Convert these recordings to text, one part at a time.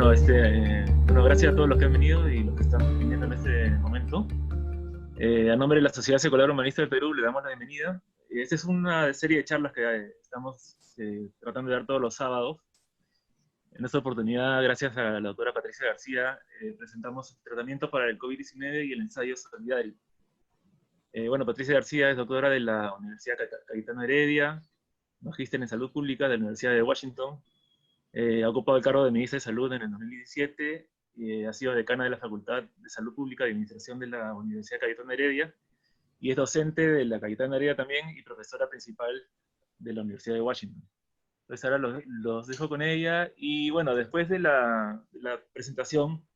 Gracias a todos los que han venido y los que están viniendo en este momento. A nombre de la Sociedad Secular Humanista del Perú, le damos la bienvenida. Esta es una serie de charlas que estamos tratando de dar todos los sábados. En esta oportunidad, gracias a la doctora Patricia García, presentamos el tratamiento para el COVID-19 y el ensayo solidario. Patricia García es doctora de la Universidad Cayetano Heredia, magíster en Salud Pública de la Universidad de Washington. Ha ocupado el cargo de ministra de Salud en el 2017, ha sido decana de la Facultad de Salud Pública y Administración de la Universidad Cayetano Heredia, y es docente de la Cayetano Heredia también y profesora principal de la Universidad de Washington. Entonces ahora los dejo con ella, y bueno, después de la presentación,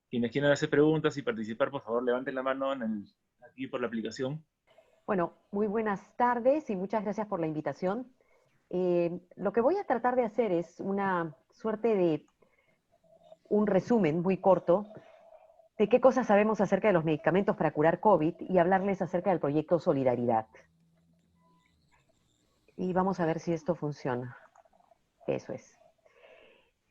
quienes quieran hacer preguntas y participar, por favor, levanten la mano aquí por la aplicación. Bueno, muy buenas tardes y muchas gracias por la invitación. Lo que voy a tratar de hacer es una suerte de un resumen muy corto de qué cosas sabemos acerca de los medicamentos para curar COVID y hablarles acerca del proyecto Solidaridad. Y vamos a ver si esto funciona. Eso es.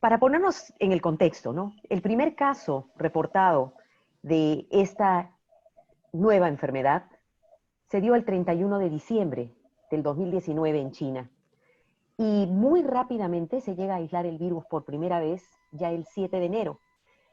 Para ponernos en el contexto, ¿no? El primer caso reportado de esta nueva enfermedad se dio el 31 de diciembre del 2019 en China. Y muy rápidamente se llega a aislar el virus por primera vez ya el 7 de enero.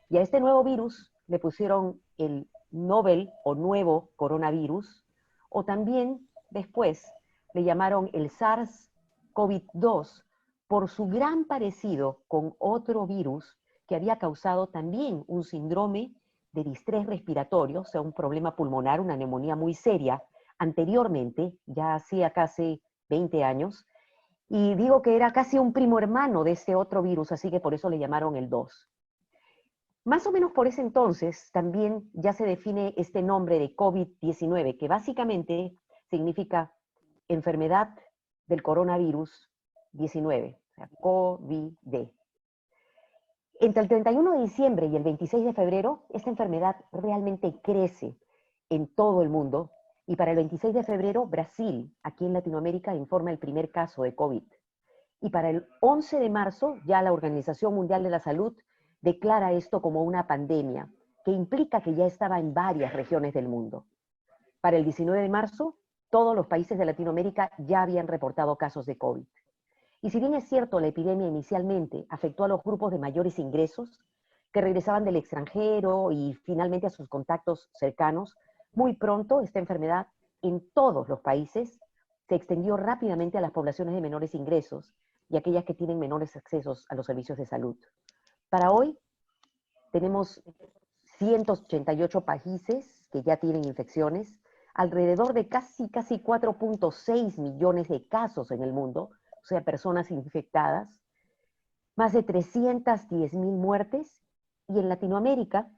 Y a este nuevo virus le pusieron el novel o nuevo coronavirus, o también después le llamaron el SARS-CoV-2 por su gran parecido con otro virus que había causado también un síndrome de distrés respiratorio, o sea, un problema pulmonar, una neumonía muy seria, anteriormente, ya hacía casi 20 años, y digo que era casi un primo hermano de este otro virus, así que por eso le llamaron el 2. Más o menos por ese entonces también ya se define este nombre de COVID-19, que básicamente significa enfermedad del coronavirus 19, o sea, COVID. Entre el 31 de diciembre y el 26 de febrero, esta enfermedad realmente crece en todo el mundo, y para el 26 de febrero, Brasil, aquí en Latinoamérica, informa el primer caso de COVID. Y para el 11 de marzo, ya la Organización Mundial de la Salud declara esto como una pandemia, que implica que ya estaba en varias regiones del mundo. Para el 19 de marzo, todos los países de Latinoamérica ya habían reportado casos de COVID. Y si bien es cierto, la epidemia inicialmente afectó a los grupos de mayores ingresos, que regresaban del extranjero y finalmente a sus contactos cercanos, muy pronto esta enfermedad en todos los países se extendió rápidamente a las poblaciones de menores ingresos y aquellas que tienen menores accesos a los servicios de salud. Para hoy tenemos 188 países que ya tienen infecciones, alrededor de casi 4.6 millones de casos en el mundo, o sea, personas infectadas, más de 310.000 muertes, y en Latinoamérica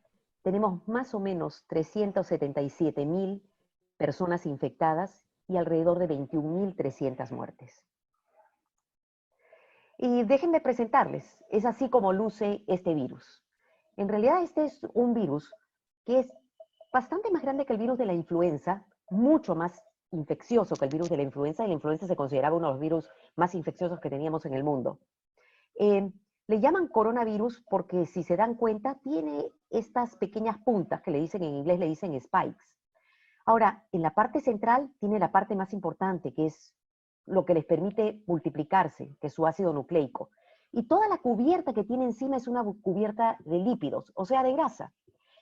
tenemos más o menos 377.000 personas infectadas y alrededor de 21.300 muertes. Y déjenme presentarles, es así como luce este virus. En realidad este es un virus que es bastante más grande que el virus de la influenza, mucho más infeccioso que el virus de la influenza, y la influenza se consideraba uno de los virus más infecciosos que teníamos en el mundo. Le llaman coronavirus porque, si se dan cuenta, tiene estas pequeñas puntas que le dicen en inglés, le dicen spikes. Ahora, en la parte central tiene la parte más importante, que es lo que les permite multiplicarse, que es su ácido nucleico. Y toda la cubierta que tiene encima es una cubierta de lípidos, o sea, de grasa.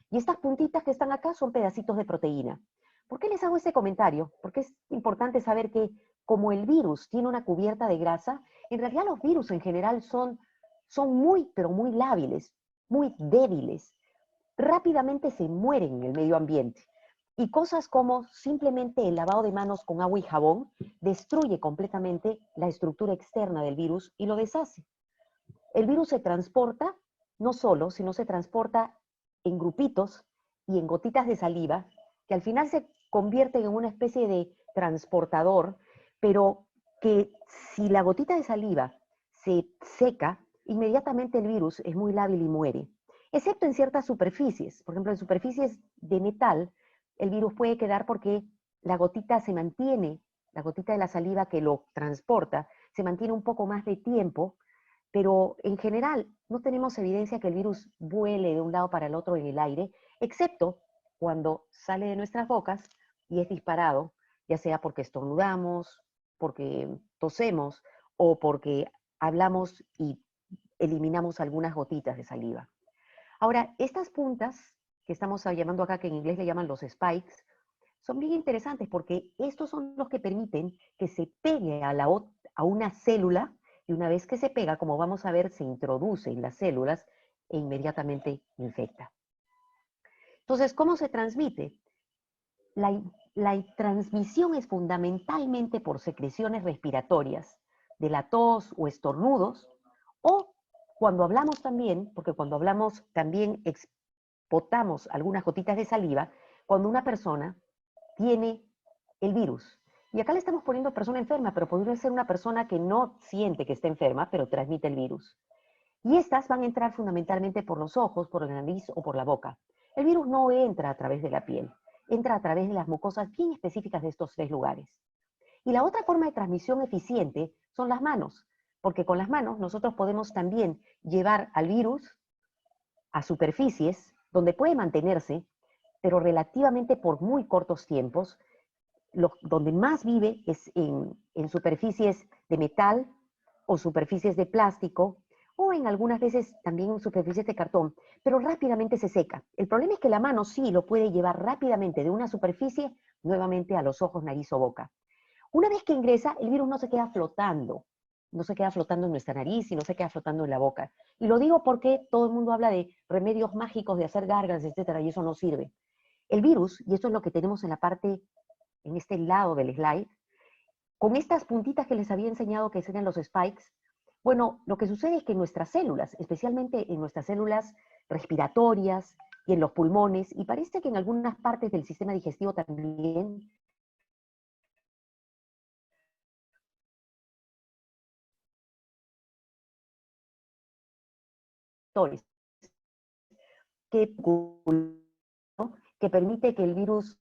Y estas puntitas que están acá son pedacitos de proteína. ¿Por qué les hago este comentario? Porque es importante saber que, como el virus tiene una cubierta de grasa, en realidad los virus en general son muy, pero muy lábiles, muy débiles. Rápidamente se mueren en el medio ambiente. Y cosas como simplemente el lavado de manos con agua y jabón destruye completamente la estructura externa del virus y lo deshace. El virus se transporta no solo, sino se transporta en grupitos y en gotitas de saliva, que al final se convierten en una especie de transportador, pero que si la gotita de saliva se seca, inmediatamente el virus es muy lábil y muere, excepto en ciertas superficies. Por ejemplo, en superficies de metal, el virus puede quedar porque la gotita se mantiene, la gotita de la saliva que lo transporta, se mantiene un poco más de tiempo pero en general no tenemos evidencia que el virus vuele de un lado para el otro en el aire, excepto cuando sale de nuestras bocas y es disparado, ya sea porque estornudamos, porque tosemos o porque hablamos y eliminamos algunas gotitas de saliva. Ahora, estas puntas que estamos llamando acá, que en inglés le llaman los spikes, son bien interesantes porque estos son los que permiten que se pegue a una célula y una vez que se pega, como vamos a ver, se introduce en las células e inmediatamente infecta. Entonces, ¿cómo se transmite? La transmisión es fundamentalmente por secreciones respiratorias, de la tos o estornudos, o cuando hablamos también, porque cuando hablamos también expotamos algunas gotitas de saliva, cuando una persona tiene el virus. Y acá le estamos poniendo persona enferma, pero podría ser una persona que no siente que está enferma, pero transmite el virus. Y estas van a entrar fundamentalmente por los ojos, por la nariz o por la boca. El virus no entra a través de la piel, entra a través de las mucosas bien específicas de estos tres lugares. Y la otra forma de transmisión eficiente son las manos, porque con las manos nosotros podemos también llevar al virus a superficies donde puede mantenerse, pero relativamente por muy cortos tiempos. Donde más vive es en superficies de metal o superficies de plástico, o en algunas veces también en superficies de cartón, pero rápidamente se seca. El problema es que la mano sí lo puede llevar rápidamente de una superficie nuevamente a los ojos, nariz o boca. Una vez que ingresa, el virus no se queda flotando, no se queda flotando en nuestra nariz y no se queda flotando en la boca. Y lo digo porque todo el mundo habla de remedios mágicos, de hacer gárgaras, etcétera, y eso no sirve. El virus, y esto es lo que tenemos en la parte, en este lado del slide, con estas puntitas que les había enseñado que serían los spikes, bueno, lo que sucede es que nuestras células, especialmente en nuestras células respiratorias y en los pulmones, y parece que en algunas partes del sistema digestivo también, que, que permite que el virus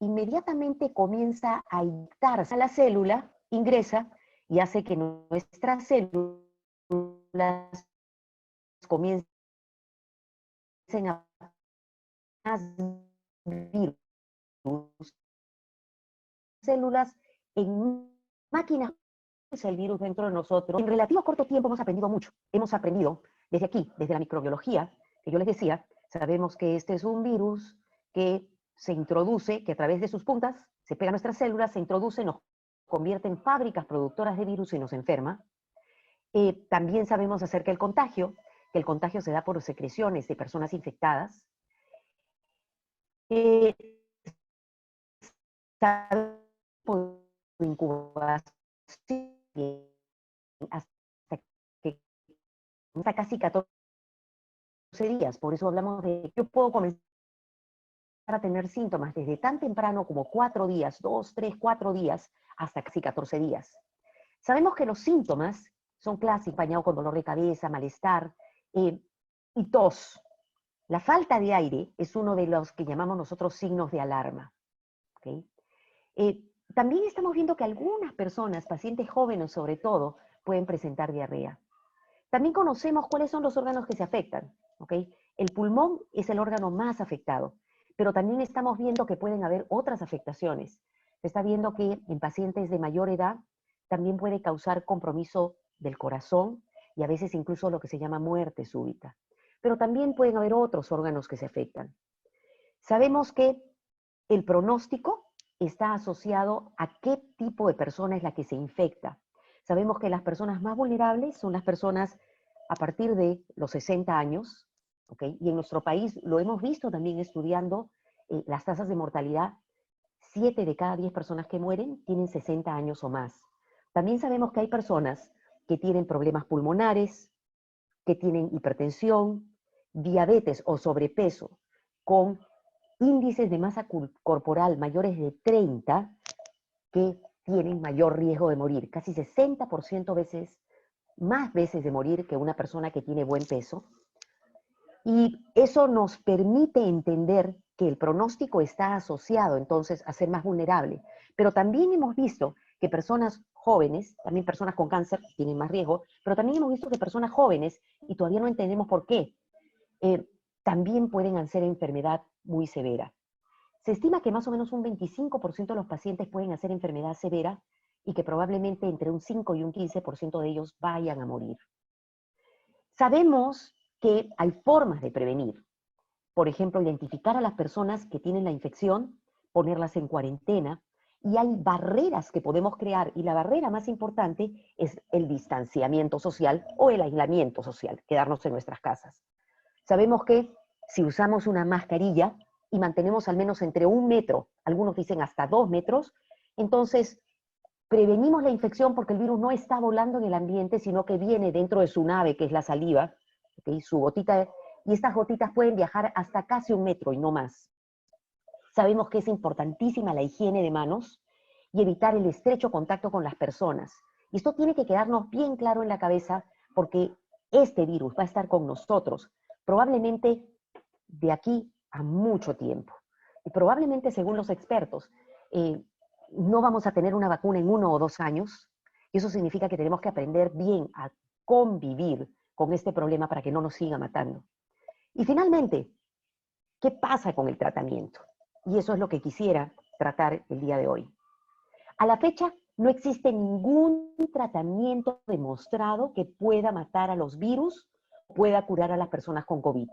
inmediatamente comienza a inyectarse a la célula, ingresa y hace que nuestras células comiencen a virus, células en máquinas, el virus dentro de nosotros. En relativo corto tiempo hemos aprendido mucho. Hemos aprendido desde aquí, desde la microbiología, que yo les decía, sabemos que este es un virus que se introduce, que a través de sus puntas se pega a nuestras células, se introduce, nos convierte en fábricas productoras de virus y nos enferma. También sabemos acerca del contagio, que el contagio se da por secreciones de personas infectadas. Sabemos por incubación hasta casi 14 días. Por eso hablamos de, yo puedo comenzar a tener síntomas desde tan temprano como 4 días, 2, 3, 4 días, hasta casi 14 días. Sabemos que los síntomas son clásicos, acompañado con dolor de cabeza, malestar y tos. La falta de aire es uno de los que llamamos nosotros signos de alarma. ¿Okay? También estamos viendo que algunas personas, pacientes jóvenes sobre todo, pueden presentar diarrea. También conocemos cuáles son los órganos que se afectan. ¿Okay? El pulmón es el órgano más afectado, pero también estamos viendo que pueden haber otras afectaciones. Se está viendo que en pacientes de mayor edad también puede causar compromiso del corazón y a veces incluso lo que se llama muerte súbita. Pero también pueden haber otros órganos que se afectan. Sabemos que el pronóstico está asociado a qué tipo de persona es la que se infecta. Sabemos que las personas más vulnerables son las personas a partir de los 60 años, ¿okay? Y en nuestro país lo hemos visto también estudiando las tasas de mortalidad. 7 de cada 10 personas que mueren tienen 60 años o más. También sabemos que hay personas que tienen problemas pulmonares, que tienen hipertensión, diabetes o sobrepeso, con índices de masa corporal mayores de 30 que tienen mayor riesgo de morir, casi 60% más veces de morir que una persona que tiene buen peso. Y eso nos permite entender que el pronóstico está asociado entonces a ser más vulnerable. Pero también hemos visto que personas jóvenes, también personas con cáncer tienen más riesgo, pero también hemos visto que personas jóvenes, y todavía no entendemos por qué, también pueden hacer enfermedad muy severa. Se estima que más o menos un 25% de los pacientes pueden hacer enfermedad severa y que probablemente entre un 5 y un 15% de ellos vayan a morir. Sabemos que hay formas de prevenir. Por ejemplo, identificar a las personas que tienen la infección, ponerlas en cuarentena, y hay barreras que podemos crear, y la barrera más importante es el distanciamiento social o el aislamiento social, quedarnos en nuestras casas. Sabemos que si usamos una mascarilla y mantenemos al menos entre 1 metro, algunos dicen hasta 2 metros, entonces prevenimos la infección porque el virus no está volando en el ambiente, sino que viene dentro de su nave, que es la saliva, ¿okay? Su gotita, y estas gotitas pueden viajar hasta casi 1 metro y no más. Sabemos que es importantísima la higiene de manos y evitar el estrecho contacto con las personas. Y esto tiene que quedarnos bien claro en la cabeza porque este virus va a estar con nosotros probablemente de aquí a mucho tiempo. Y probablemente, según los expertos, no vamos a tener una vacuna en 1 o 2 años. Y eso significa que tenemos que aprender bien a convivir con este problema para que no nos siga matando. Y finalmente, ¿qué pasa con el tratamiento? Y eso es lo que quisiera tratar el día de hoy. A la fecha, no existe ningún tratamiento demostrado que pueda matar a los virus o pueda curar a las personas con COVID.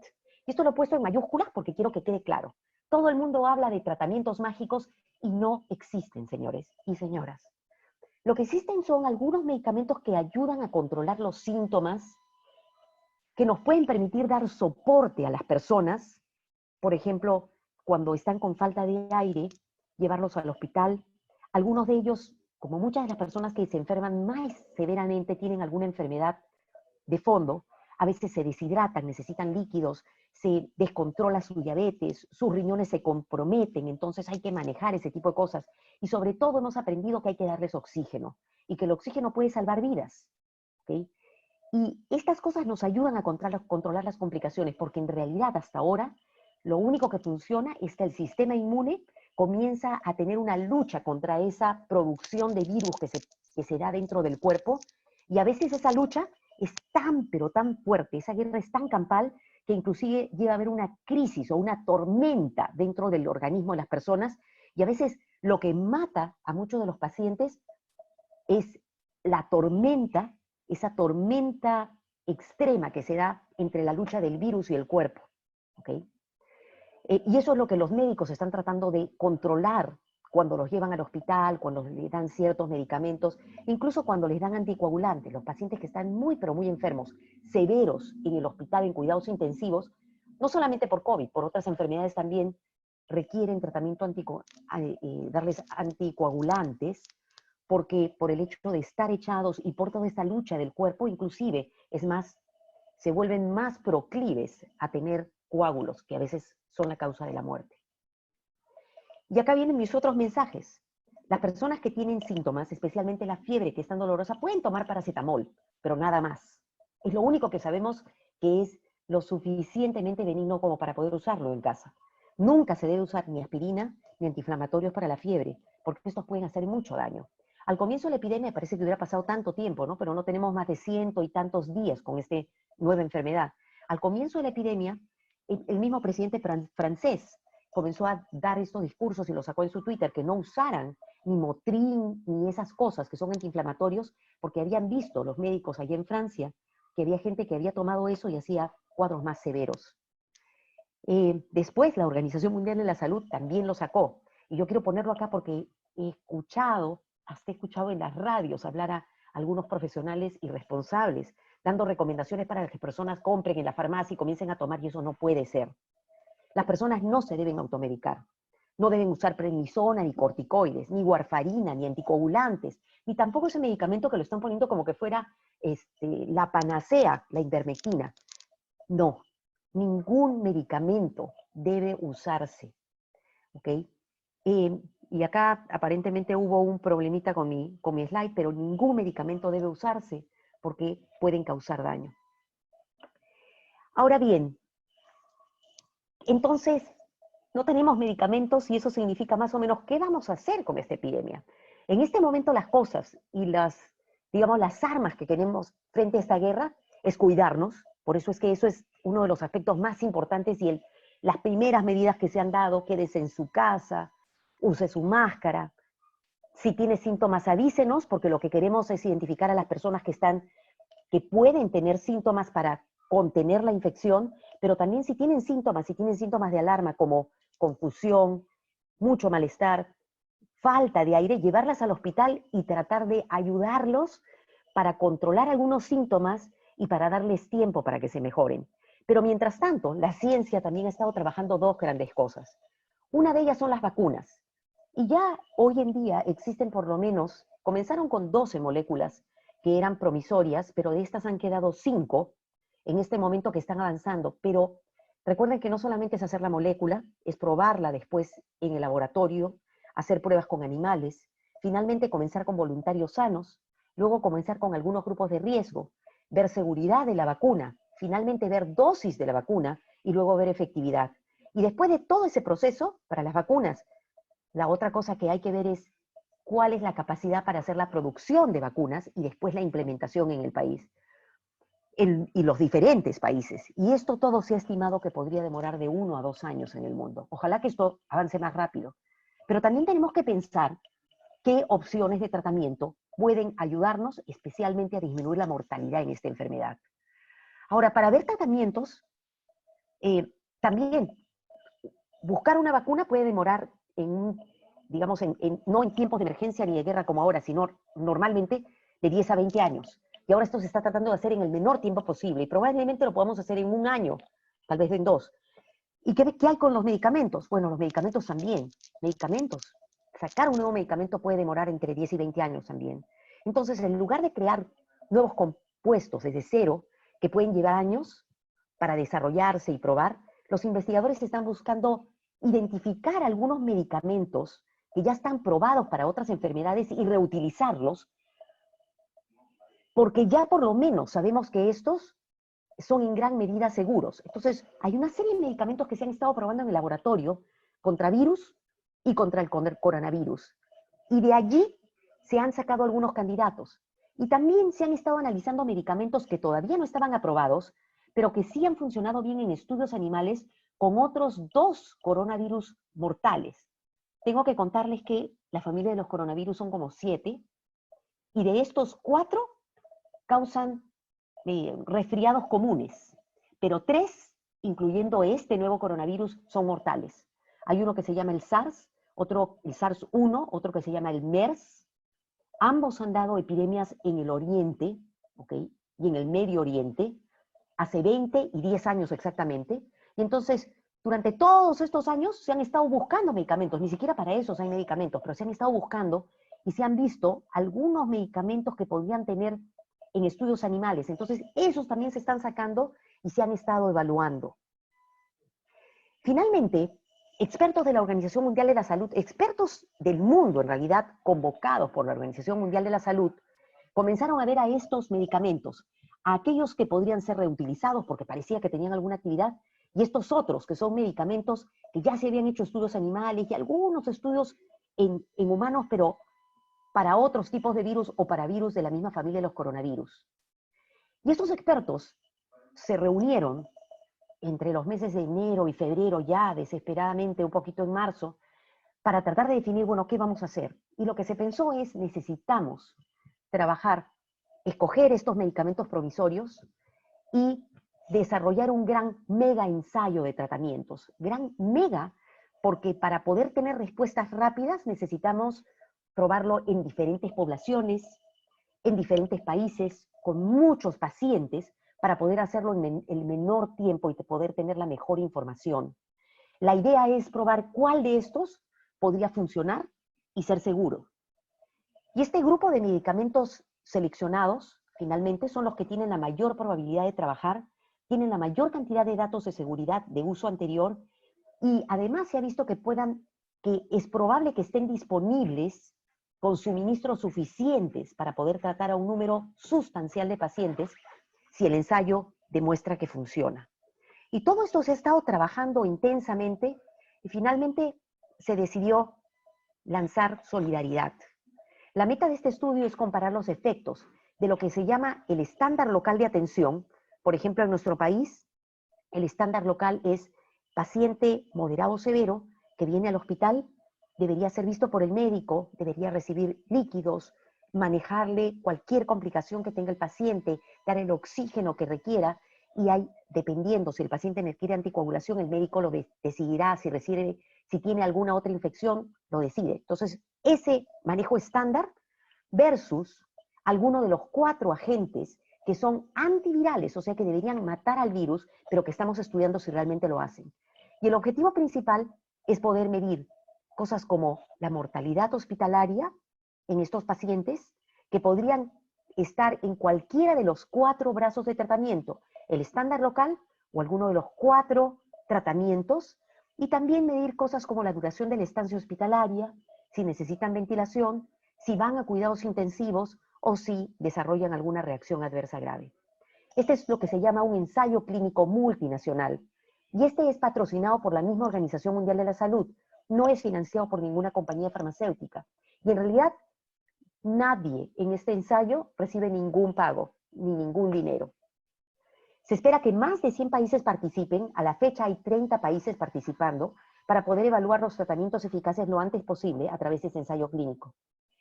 Y esto lo he puesto en mayúsculas porque quiero que quede claro. Todo el mundo habla de tratamientos mágicos y no existen, señores y señoras. Lo que existen son algunos medicamentos que ayudan a controlar los síntomas, que nos pueden permitir dar soporte a las personas, por ejemplo, cuando están con falta de aire, llevarlos al hospital. Algunos de ellos, como muchas de las personas que se enferman más severamente, tienen alguna enfermedad de fondo, a veces se deshidratan, necesitan líquidos, se descontrola su diabetes, sus riñones se comprometen, entonces hay que manejar ese tipo de cosas. Y sobre todo hemos aprendido que hay que darles oxígeno y que el oxígeno puede salvar vidas. ¿Okay? Y estas cosas nos ayudan a controlar las complicaciones, porque en realidad hasta ahora lo único que funciona es que el sistema inmune comienza a tener una lucha contra esa producción de virus que se da dentro del cuerpo, y a veces esa lucha es tan, pero tan fuerte, esa guerra es tan campal, que inclusive llega a haber una crisis o una tormenta dentro del organismo de las personas, y a veces lo que mata a muchos de los pacientes es la tormenta, esa tormenta extrema que se da entre la lucha del virus y el cuerpo. ¿Okay? Y eso es lo que los médicos están tratando de controlar cuando los llevan al hospital, cuando les dan ciertos medicamentos, incluso cuando les dan anticoagulantes. Los pacientes que están muy, pero muy enfermos, severos en el hospital, en cuidados intensivos, no solamente por COVID, por otras enfermedades también, requieren tratamiento, darles anticoagulantes, porque por el hecho de estar echados y por toda esta lucha del cuerpo, inclusive, es más, se vuelven más proclives a tener coágulos, que a veces son la causa de la muerte. Y acá vienen mis otros mensajes. Las personas que tienen síntomas, especialmente la fiebre que es tan dolorosa, pueden tomar paracetamol, pero nada más. Es lo único que sabemos que es lo suficientemente benigno como para poder usarlo en casa. Nunca se debe usar ni aspirina ni antiinflamatorios para la fiebre, porque estos pueden hacer mucho daño. Al comienzo de la epidemia parece que hubiera pasado tanto tiempo, ¿no? Pero no tenemos más de 100 y tantos días con esta nueva enfermedad. Al comienzo de la epidemia, el mismo presidente francés comenzó a dar estos discursos y lo sacó en su Twitter, que no usaran ni Motrin ni esas cosas que son antiinflamatorios, porque habían visto los médicos allá en Francia que había gente que había tomado eso y hacía cuadros más severos. Después la Organización Mundial de la Salud también lo sacó, y yo quiero ponerlo acá porque hasta he escuchado en las radios hablar a algunos profesionales irresponsables, dando recomendaciones para que las personas compren en la farmacia y comiencen a tomar, y eso no puede ser. Las personas no se deben automedicar. No deben usar prednisona, ni corticoides, ni warfarina, ni anticoagulantes, ni tampoco ese medicamento que lo están poniendo como que fuera la panacea, la ivermectina. No, ningún medicamento debe usarse. ¿Ok? Y acá aparentemente hubo un problemita con mi slide, pero ningún medicamento debe usarse porque pueden causar daño. Ahora bien, entonces, no tenemos medicamentos y eso significa más o menos qué vamos a hacer con esta epidemia. En este momento las cosas y digamos, las armas que tenemos frente a esta guerra es cuidarnos. Por eso es que eso es uno de los aspectos más importantes y las primeras medidas que se han dado: quédese en su casa, use su máscara. Si tiene síntomas, avísenos, porque lo que queremos es identificar a las personas que pueden tener síntomas para contener la infección, pero también si tienen síntomas de alarma como confusión, mucho malestar, falta de aire, llevarlas al hospital y tratar de ayudarlos para controlar algunos síntomas y para darles tiempo para que se mejoren. Pero mientras tanto, la ciencia también ha estado trabajando dos grandes cosas. Una de ellas son las vacunas. Y ya hoy en día existen por lo menos, comenzaron con 12 moléculas que eran promisorias, pero de estas han quedado 5 en este momento que están avanzando. Pero recuerden que no solamente es hacer la molécula, es probarla después en el laboratorio, hacer pruebas con animales, finalmente comenzar con voluntarios sanos, luego comenzar con algunos grupos de riesgo, ver seguridad de la vacuna, finalmente ver dosis de la vacuna y luego ver efectividad. Y después de todo ese proceso, para las vacunas, la otra cosa que hay que ver es cuál es la capacidad para hacer la producción de vacunas y después la implementación en el país, y los diferentes países. Y esto todo se ha estimado que podría demorar de 1 a 2 años en el mundo. Ojalá que esto avance más rápido. Pero también tenemos que pensar qué opciones de tratamiento pueden ayudarnos especialmente a disminuir la mortalidad en esta enfermedad. Ahora, para ver tratamientos, también buscar una vacuna puede demorar digamos, no en tiempos de emergencia ni de guerra como ahora, sino normalmente de 10 a 20 años. Y ahora esto se está tratando de hacer en el menor tiempo posible y probablemente lo podamos hacer en 1 año, tal vez en 2. ¿Y qué hay con los medicamentos? Bueno, los medicamentos también. Medicamentos. Sacar un nuevo medicamento puede demorar entre 10 y 20 años también. Entonces, en lugar de crear nuevos compuestos desde cero, que pueden llevar años para desarrollarse y probar, los investigadores están buscando identificar algunos medicamentos que ya están probados para otras enfermedades y reutilizarlos, porque ya por lo menos sabemos que estos son en gran medida seguros. Entonces, hay una serie de medicamentos que se han estado probando en el laboratorio contra virus y contra el coronavirus. Y de allí se han sacado algunos candidatos. Y también se han estado analizando medicamentos que todavía no estaban aprobados, pero que sí han funcionado bien en estudios animales con otros 2 coronavirus mortales. Tengo que contarles que la familia de los coronavirus son como 7, y de estos 4 causan resfriados comunes, pero 3, incluyendo este nuevo coronavirus, son mortales. Hay uno que se llama el SARS, otro el SARS-1, otro que se llama el MERS. Ambos han dado epidemias en el Oriente, ¿ok? Y en el Medio Oriente, hace 20 y 10 años exactamente. Y entonces, durante todos estos años se han estado buscando medicamentos, ni siquiera para esos hay medicamentos, pero se han estado buscando y se han visto algunos medicamentos que podrían tener en estudios animales. Entonces, esos también se están sacando y se han estado evaluando. Finalmente, expertos de la Organización Mundial de la Salud, expertos del mundo en realidad, convocados por la Organización Mundial de la Salud, comenzaron a ver a estos medicamentos, a aquellos que podrían ser reutilizados porque parecía que tenían alguna actividad, y estos otros que son medicamentos que ya se habían hecho estudios animales y algunos estudios en humanos, pero para otros tipos de virus o para virus de la misma familia de los coronavirus. Y estos expertos se reunieron entre los meses de enero y febrero, ya desesperadamente, un poquito en marzo, para tratar de definir, bueno, ¿qué vamos a hacer? Y lo que se pensó es, necesitamos trabajar, escoger estos medicamentos provisorios y desarrollar un gran mega ensayo de tratamientos. Gran mega, porque para poder tener respuestas rápidas necesitamos probarlo en diferentes poblaciones, en diferentes países, con muchos pacientes, para poder hacerlo en el menor tiempo y poder tener la mejor información. La idea es probar cuál de estos podría funcionar y ser seguro. Y este grupo de medicamentos seleccionados, finalmente, son los que tienen la mayor probabilidad de trabajar, tienen la mayor cantidad de datos de seguridad de uso anterior, y además se ha visto que es probable que estén disponibles con suministros suficientes para poder tratar a un número sustancial de pacientes si el ensayo demuestra que funciona. Y todo esto se ha estado trabajando intensamente y finalmente se decidió lanzar Solidaridad. La meta de este estudio es comparar los efectos de lo que se llama el estándar local de atención. Por ejemplo, en nuestro país, el estándar local es paciente moderado o severo que viene al hospital, debería ser visto por el médico, debería recibir líquidos, manejarle cualquier complicación que tenga el paciente, dar el oxígeno que requiera, y hay, dependiendo si el paciente requiere anticoagulación, el médico lo decidirá si tiene alguna otra infección, lo decide. Entonces, ese manejo estándar versus alguno de los 4 agentes que son antivirales, o sea que deberían matar al virus, pero que estamos estudiando si realmente lo hacen. Y el objetivo principal es poder medir cosas como la mortalidad hospitalaria en estos pacientes, que podrían estar en cualquiera de los 4 brazos de tratamiento, el estándar local o alguno de los 4 tratamientos, y también medir cosas como la duración de la estancia hospitalaria, si necesitan ventilación, si van a cuidados intensivos o si desarrollan alguna reacción adversa grave. Este es lo que se llama un ensayo clínico multinacional, y este es patrocinado por la misma Organización Mundial de la Salud, no es financiado por ninguna compañía farmacéutica, y en realidad nadie en este ensayo recibe ningún pago, ni ningún dinero. Se espera que más de 100 países participen, a la fecha hay 30 países participando, para poder evaluar los tratamientos eficaces lo antes posible a través de este ensayo clínico.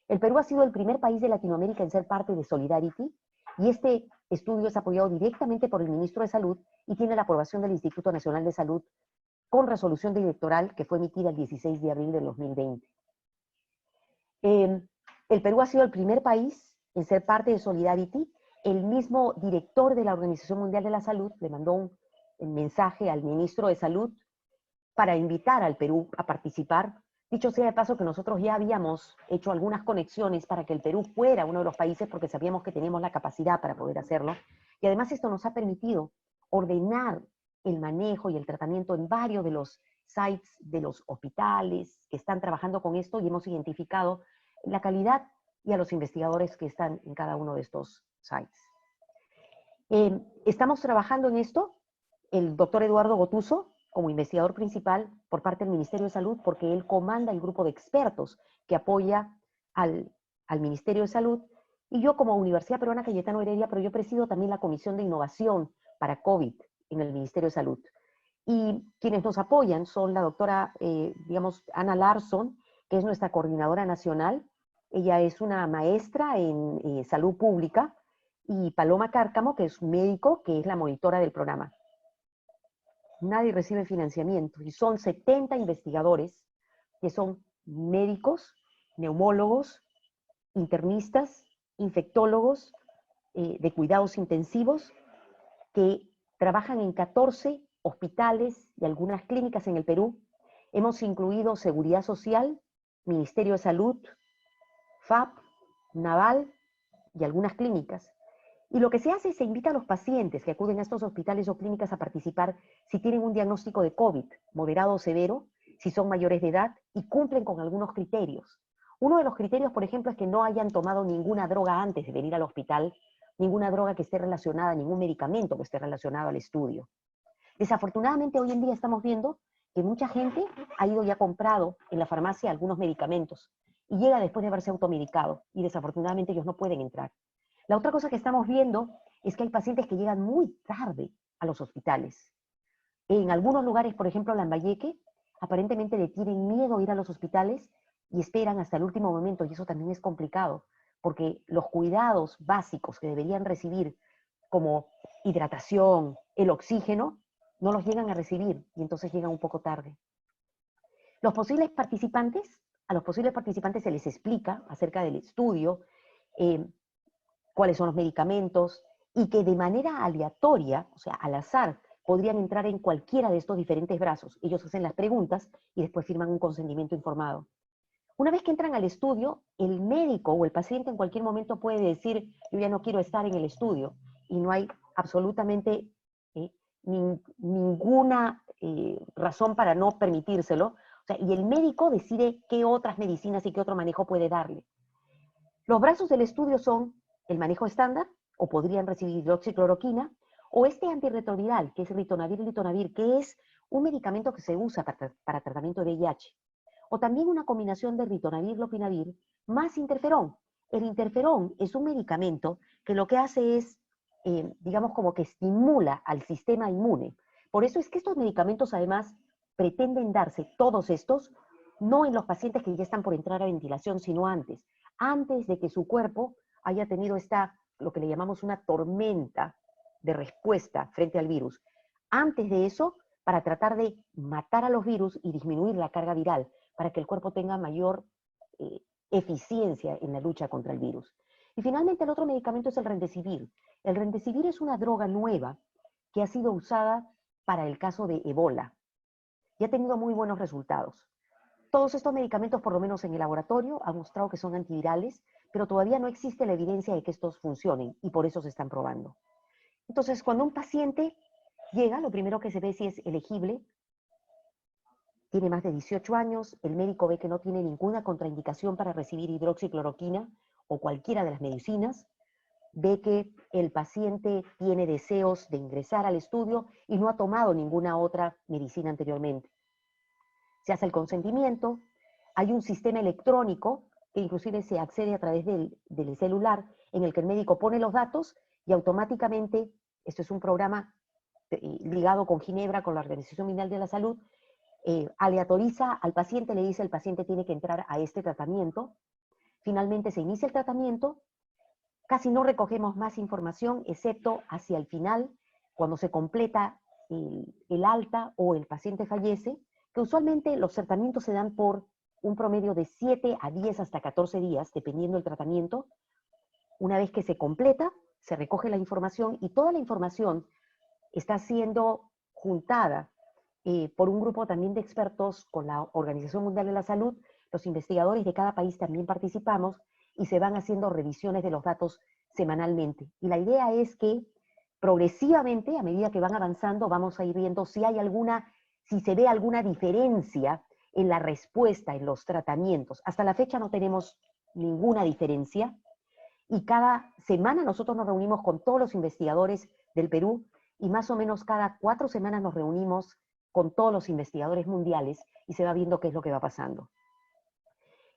El Perú ha sido el primer país de Latinoamérica en ser parte de Solidarity, y este estudio es apoyado directamente por el Ministro de Salud y tiene la aprobación del Instituto Nacional de Salud con resolución directoral que fue emitida el 16 de abril del 2020. El Perú ha sido el primer país en ser parte de Solidarity. El mismo director de la Organización Mundial de la Salud le mandó un mensaje al Ministro de Salud para invitar al Perú a participar. Dicho sea de paso que nosotros ya habíamos hecho algunas conexiones para que el Perú fuera uno de los países porque sabíamos que teníamos la capacidad para poder hacerlo. Y además esto nos ha permitido ordenar el manejo y el tratamiento en varios de los sites de los hospitales que están trabajando con esto, y hemos identificado la calidad y a los investigadores que están en cada uno de estos sites. Estamos trabajando en esto, el doctor Eduardo Gotuso, como investigador principal por parte del Ministerio de Salud, porque él comanda el grupo de expertos que apoya al Ministerio de Salud, y yo como Universidad Peruana Cayetano Heredia, pero yo presido también la Comisión de Innovación para COVID en el Ministerio de Salud. Y quienes nos apoyan son la doctora, Ana Larson, que es nuestra coordinadora nacional. Ella es una maestra en salud pública, y Paloma Cárcamo, que es médico, que es la monitora del programa. Nadie recibe financiamiento, y son 70 investigadores que son médicos, neumólogos, internistas, infectólogos, de cuidados intensivos, que trabajan en 14 hospitales y algunas clínicas en el Perú. Hemos incluido Seguridad Social, Ministerio de Salud, FAP, Naval y algunas clínicas. Y lo que se hace es se invita a los pacientes que acuden a estos hospitales o clínicas a participar si tienen un diagnóstico de COVID, moderado o severo, si son mayores de edad y cumplen con algunos criterios. Uno de los criterios, por ejemplo, es que no hayan tomado ninguna droga antes de venir al hospital, ninguna droga que esté relacionada, ningún medicamento que esté relacionado al estudio. Desafortunadamente, hoy en día estamos viendo que mucha gente ha ido y ha comprado en la farmacia algunos medicamentos y llega después de haberse automedicado, y desafortunadamente ellos no pueden entrar. La otra cosa que estamos viendo es que hay pacientes que llegan muy tarde a los hospitales. En algunos lugares, por ejemplo, Lambayeque, aparentemente le tienen miedo a ir a los hospitales y esperan hasta el último momento, y eso también es complicado, porque los cuidados básicos que deberían recibir, como hidratación, el oxígeno, no los llegan a recibir, y entonces llegan un poco tarde. A los posibles participantes se les explica acerca del estudio, cuáles son los medicamentos, y que de manera aleatoria, o sea, al azar, podrían entrar en cualquiera de estos diferentes brazos. Ellos hacen las preguntas y después firman un consentimiento informado. Una vez que entran al estudio, el médico o el paciente en cualquier momento puede decir: yo ya no quiero estar en el estudio, y no hay absolutamente ninguna razón para no permitírselo. O sea, y el médico decide qué otras medicinas y qué otro manejo puede darle. Los brazos del estudio son el manejo estándar, o podrían recibir hidroxicloroquina, o este antirretroviral, que es ritonavir, que es un medicamento que se usa para tratamiento de VIH. o también una combinación de ritonavir, lopinavir, más interferón. El interferón es un medicamento que lo que hace es, digamos, como que estimula al sistema inmune. Por eso es que estos medicamentos, además, pretenden darse, todos estos, no en los pacientes que ya están por entrar a ventilación, sino antes de que su cuerpo haya tenido lo que le llamamos una tormenta de respuesta frente al virus. Antes de eso, para tratar de matar a los virus y disminuir la carga viral, para que el cuerpo tenga mayor eficiencia en la lucha contra el virus. Y finalmente el otro medicamento es el Remdesivir. El Remdesivir es una droga nueva que ha sido usada para el caso de Ebola y ha tenido muy buenos resultados. Todos estos medicamentos, por lo menos en el laboratorio, han mostrado que son antivirales, pero todavía no existe la evidencia de que estos funcionen y por eso se están probando. Entonces, cuando un paciente llega, lo primero que se ve si es elegible, tiene más de 18 años, el médico ve que no tiene ninguna contraindicación para recibir hidroxicloroquina o cualquiera de las medicinas, ve que el paciente tiene deseos de ingresar al estudio y no ha tomado ninguna otra medicina anteriormente. Se hace el consentimiento, hay un sistema electrónico que inclusive se accede a través del celular en el que el médico pone los datos y automáticamente, esto es un programa ligado con Ginebra, con la Organización Mundial de la Salud, aleatoriza al paciente, le dice el paciente tiene que entrar a este tratamiento, finalmente se inicia el tratamiento, casi no recogemos más información, excepto hacia el final, cuando se completa el alta o el paciente fallece, que usualmente los tratamientos se dan por un promedio de 7 a 10 hasta 14 días, dependiendo del tratamiento. Una vez que se completa, se recoge la información y toda la información está siendo juntada por un grupo también de expertos con la Organización Mundial de la Salud. Los investigadores de cada país también participamos y se van haciendo revisiones de los datos semanalmente. Y la idea es que progresivamente, a medida que van avanzando, vamos a ir viendo si se ve alguna diferencia en la respuesta, en los tratamientos. Hasta la fecha no tenemos ninguna diferencia y cada semana nosotros nos reunimos con todos los investigadores del Perú y más o menos cada 4 semanas nos reunimos con todos los investigadores mundiales y se va viendo qué es lo que va pasando.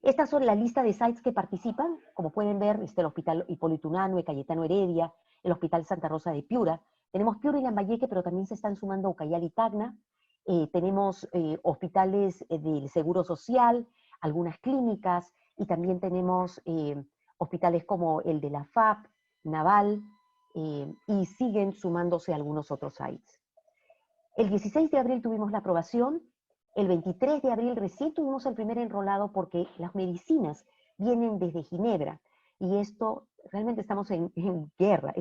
Estas son la lista de sites que participan. Como pueden ver, está el Hospital Hipólito Unanue, Cayetano Heredia, el Hospital Santa Rosa de Piura. Tenemos Piura y Lambayeque, pero también se están sumando Ucayali y Tacna. Tenemos hospitales del Seguro Social, algunas clínicas, y también tenemos hospitales como el de la FAP, Naval, y siguen sumándose algunos otros sites. El 16 de abril tuvimos la aprobación, el 23 de abril recién tuvimos el primer enrolado porque las medicinas vienen desde Ginebra, y esto, realmente estamos en guerra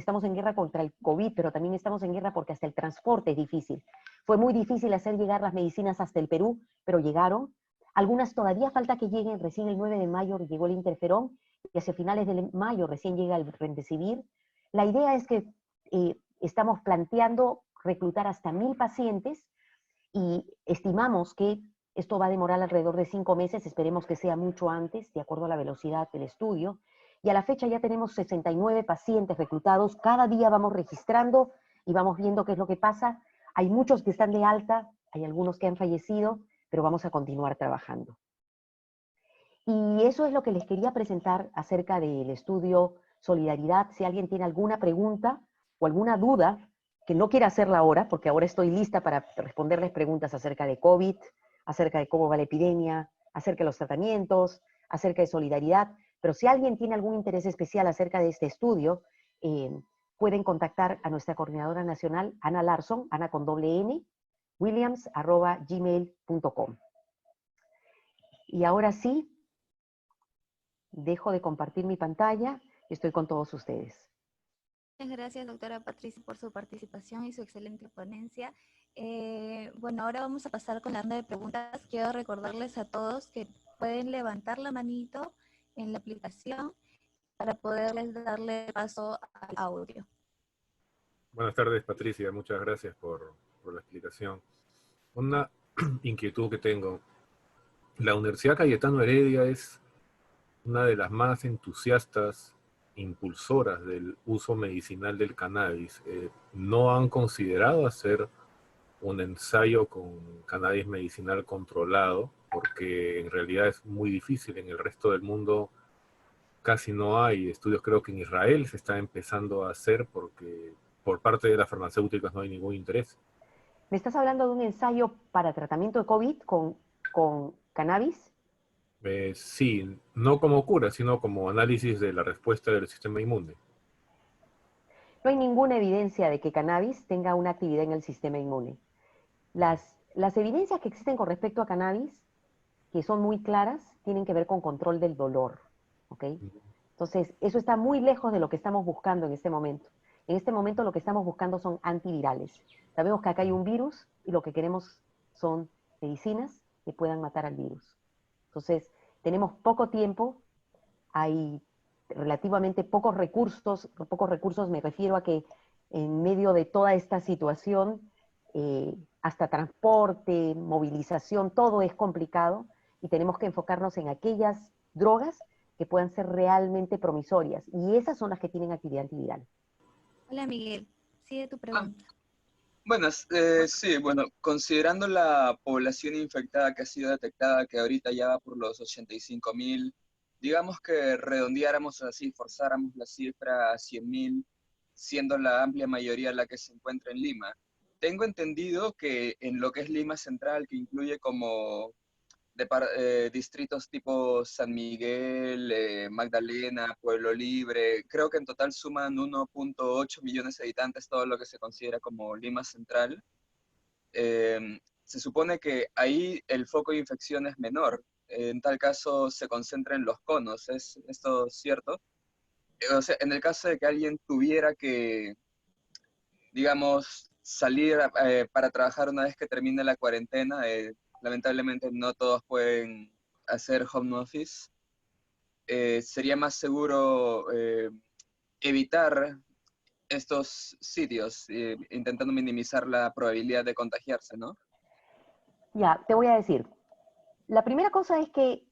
contra el COVID, pero también estamos en guerra porque hasta el transporte es difícil. Fue muy difícil hacer llegar las medicinas hasta el Perú, pero llegaron. Algunas todavía falta que lleguen, recién el 9 de mayo llegó el interferón, y hacia finales de mayo recién llega el Remdesivir. La idea es que estamos planteando reclutar hasta 1000 pacientes y estimamos que esto va a demorar alrededor de 5 meses, esperemos que sea mucho antes, de acuerdo a la velocidad del estudio. Y a la fecha ya tenemos 69 pacientes reclutados, cada día vamos registrando y vamos viendo qué es lo que pasa. Hay muchos que están de alta, hay algunos que han fallecido, pero vamos a continuar trabajando. Y eso es lo que les quería presentar acerca del estudio Solidaridad. Si alguien tiene alguna pregunta o alguna duda, que no quiera hacerla ahora, porque ahora estoy lista para responderles preguntas acerca de COVID, acerca de cómo va la epidemia, acerca de los tratamientos, acerca de solidaridad. Pero si alguien tiene algún interés especial acerca de este estudio, pueden contactar a nuestra coordinadora nacional, Ana Larson, Ana con doble N, williams@gmail.com. Y ahora sí, dejo de compartir mi pantalla y estoy con todos ustedes. Muchas gracias, doctora Patricia, por su participación y su excelente ponencia. Bueno, ahora vamos a pasar con la ronda de preguntas. Quiero recordarles a todos que pueden levantar la manito en la aplicación para poderles darle paso al audio. Buenas tardes, Patricia. Muchas gracias por la explicación. Una inquietud que tengo. La Universidad Cayetano Heredia es una de las más entusiastas, impulsoras del uso medicinal del cannabis. ¿No han considerado hacer un ensayo con cannabis medicinal controlado porque en realidad es muy difícil. En el resto del mundo casi no hay estudios. Creo que en Israel se está empezando a hacer porque por parte de las farmacéuticas no hay ningún interés. ¿Me estás hablando de un ensayo para tratamiento de COVID con cannabis? Sí, no como cura, sino como análisis de la respuesta del sistema inmune. No hay ninguna evidencia de que cannabis tenga una actividad en el sistema inmune. Las evidencias que existen con respecto a cannabis, que son muy claras, tienen que ver con control del dolor, ¿ok? Entonces, eso está muy lejos de lo que estamos buscando en este momento. En este momento lo que estamos buscando son antivirales. Sabemos que acá hay un virus y lo que queremos son medicinas que puedan matar al virus. Entonces, tenemos poco tiempo, hay relativamente pocos recursos me refiero a que en medio de toda esta situación, hasta transporte, movilización, todo es complicado y tenemos que enfocarnos en aquellas drogas que puedan ser realmente promisorias y esas son las que tienen actividad antiviral. Hola Miguel, sigue tu pregunta. Buenas, sí, bueno, considerando la población infectada que ha sido detectada, que ahorita ya va por los 85.000, digamos que redondeáramos así, forzáramos la cifra a 100.000, siendo la amplia mayoría la que se encuentra en Lima. Tengo entendido que en lo que es Lima Central, que incluye como distritos tipo San Miguel, Magdalena, Pueblo Libre, creo que en total suman 1.8 millones de habitantes, todo lo que se considera como Lima Central. Se supone que ahí el foco de infección es menor. En tal caso se concentra en los conos, ¿es esto cierto? O sea, en el caso de que alguien tuviera que, digamos, salir para trabajar una vez que termine la cuarentena, lamentablemente no todos pueden hacer home office. Sería más seguro evitar estos sitios, intentando minimizar la probabilidad de contagiarse, ¿no? Ya, te voy a decir, la primera cosa es que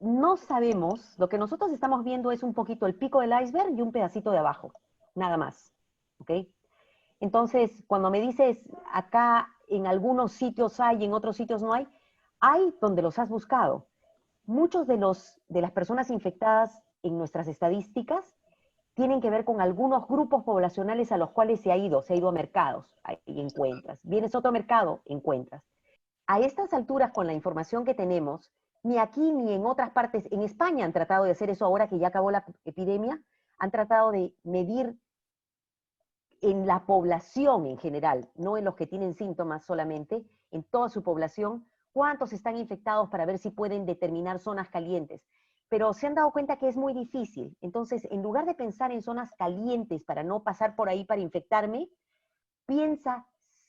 no sabemos, lo que nosotros estamos viendo es un poquito el pico del iceberg y un pedacito de abajo, nada más, ¿ok? Entonces, cuando me dices, acá en algunos sitios hay, en otros sitios no hay donde los has buscado. Muchos de las personas infectadas en nuestras estadísticas tienen que ver con algunos grupos poblacionales a los cuales se ha ido a mercados, ahí encuentras. Vienes a otro mercado, encuentras. A estas alturas, con la información que tenemos, ni aquí ni en otras partes, en España han tratado de hacer eso ahora que ya acabó la epidemia, han tratado de medir en la población en general, no en los que tienen síntomas solamente, en toda su población, cuántos están infectados para ver si pueden determinar zonas calientes. Pero se han dado cuenta que es muy difícil. Entonces, en lugar de pensar en zonas calientes para no pasar por ahí para infectarme, piensa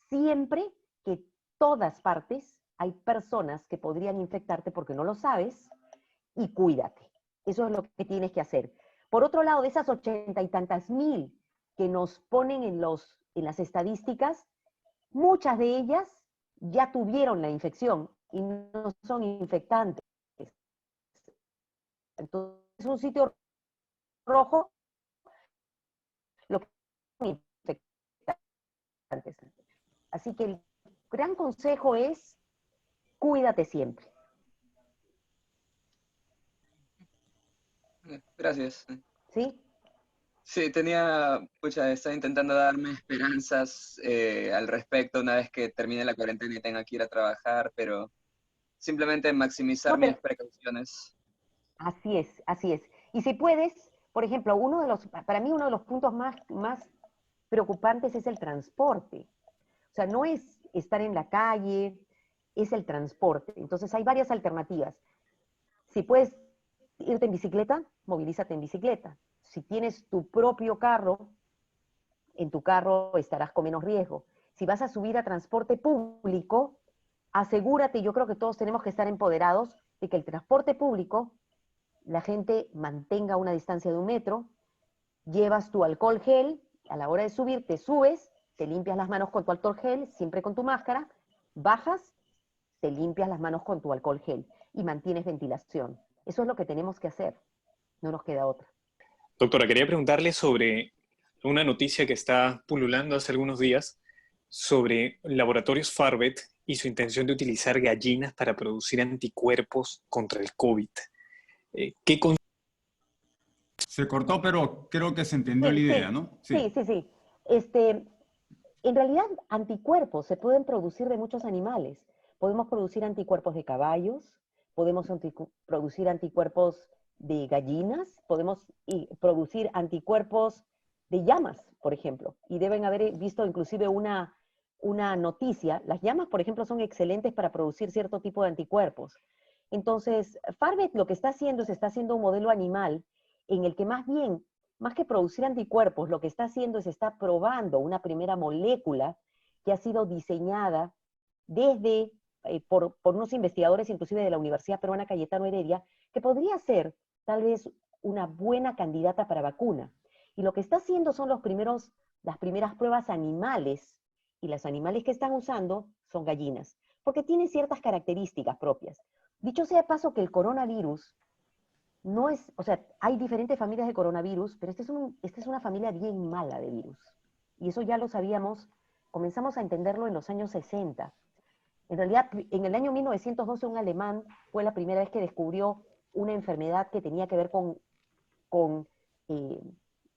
siempre que todas partes hay personas que podrían infectarte porque no lo sabes y cuídate. Eso es lo que tienes que hacer. Por otro lado, de esas 80 y tantas mil que nos ponen en las estadísticas, muchas de ellas ya tuvieron la infección y no son infectantes. Entonces, es un sitio rojo, lo que son infectantes. Así que el gran consejo es, cuídate siempre. Gracias. ¿Sí? Sí, estaba intentando darme esperanzas al respecto una vez que termine la cuarentena y tenga que ir a trabajar, pero simplemente maximizar No, mis pero precauciones. así es, así es. Y si puedes, por ejemplo, para mí uno de los puntos más preocupantes es el transporte. O sea, no es estar en la calle, es el transporte. Entonces hay varias alternativas. Si puedes irte en bicicleta, movilízate en bicicleta. Si tienes tu propio carro, en tu carro estarás con menos riesgo. Si vas a subir a transporte público, asegúrate, yo creo que todos tenemos que estar empoderados de que el transporte público, la gente mantenga una distancia de 1 metro, llevas tu alcohol gel, a la hora de subir te subes, te limpias las manos con tu alcohol gel, siempre con tu máscara, bajas, te limpias las manos con tu alcohol gel y mantienes ventilación. Eso es lo que tenemos que hacer, no nos queda otra. Doctora, quería preguntarle sobre una noticia que está pululando hace algunos días sobre laboratorios Farbet y su intención de utilizar gallinas para producir anticuerpos contra el COVID. ¿Qué Se cortó, pero creo que se entendió la Sí, idea, sí, ¿no? sí, Sí. sí, sí. En realidad, anticuerpos se pueden producir de muchos animales. Podemos producir anticuerpos de caballos, podemos producir anticuerpos de gallinas, podemos producir anticuerpos de llamas, por ejemplo. Y deben haber visto inclusive una noticia. Las llamas, por ejemplo, son excelentes para producir cierto tipo de anticuerpos. Entonces, Farvet lo que está haciendo es está haciendo un modelo animal en el que más bien, más que producir anticuerpos, lo que está haciendo es está probando una primera molécula que ha sido diseñada desde, por unos investigadores inclusive de la Universidad Peruana Cayetano Heredia, que podría ser tal vez una buena candidata para vacuna. Y lo que está haciendo son las primeras pruebas animales, y los animales que están usando son gallinas, porque tienen ciertas características propias. Dicho sea de paso que el coronavirus no es, o sea, hay diferentes familias de coronavirus, pero esta es una familia bien mala de virus. Y eso ya lo sabíamos, comenzamos a entenderlo en los años 60. En realidad, en el año 1912 un alemán fue la primera vez que descubrió una enfermedad que tenía que ver con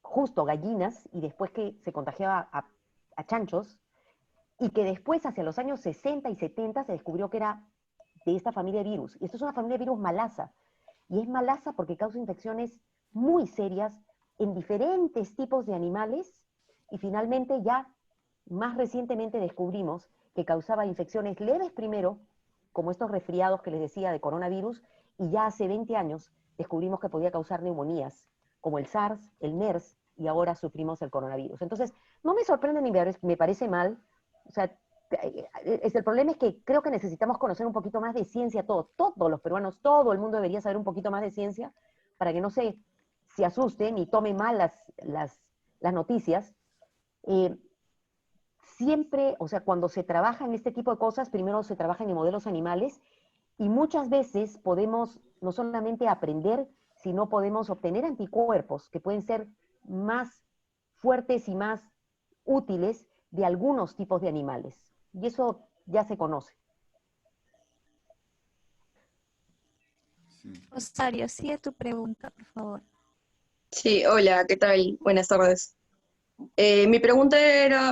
justo gallinas, y después que se contagiaba a chanchos, y que después, hacia los años 60 y 70, se descubrió que era de esta familia de virus. Y esto es una familia de virus malasa. Y es malasa porque causa infecciones muy serias en diferentes tipos de animales, y finalmente ya más recientemente descubrimos que causaba infecciones leves primero, como estos resfriados que les decía de coronavirus, y ya hace 20 años descubrimos que podía causar neumonías, como el SARS, el MERS, y ahora sufrimos el coronavirus. Entonces, no me sorprende ni me parece mal. O sea, el problema es que creo que necesitamos conocer un poquito más de ciencia todos los peruanos, todo el mundo debería saber un poquito más de ciencia para que no se asusten y tomen mal las noticias. Siempre, o sea, cuando se trabaja en este tipo de cosas, primero se trabaja en modelos animales, y muchas veces podemos no solamente aprender, sino podemos obtener anticuerpos que pueden ser más fuertes y más útiles de algunos tipos de animales. Y eso ya se conoce. Sí. Rosario, sigue tu pregunta, por favor. Sí, hola, ¿qué tal? Buenas tardes. Mi pregunta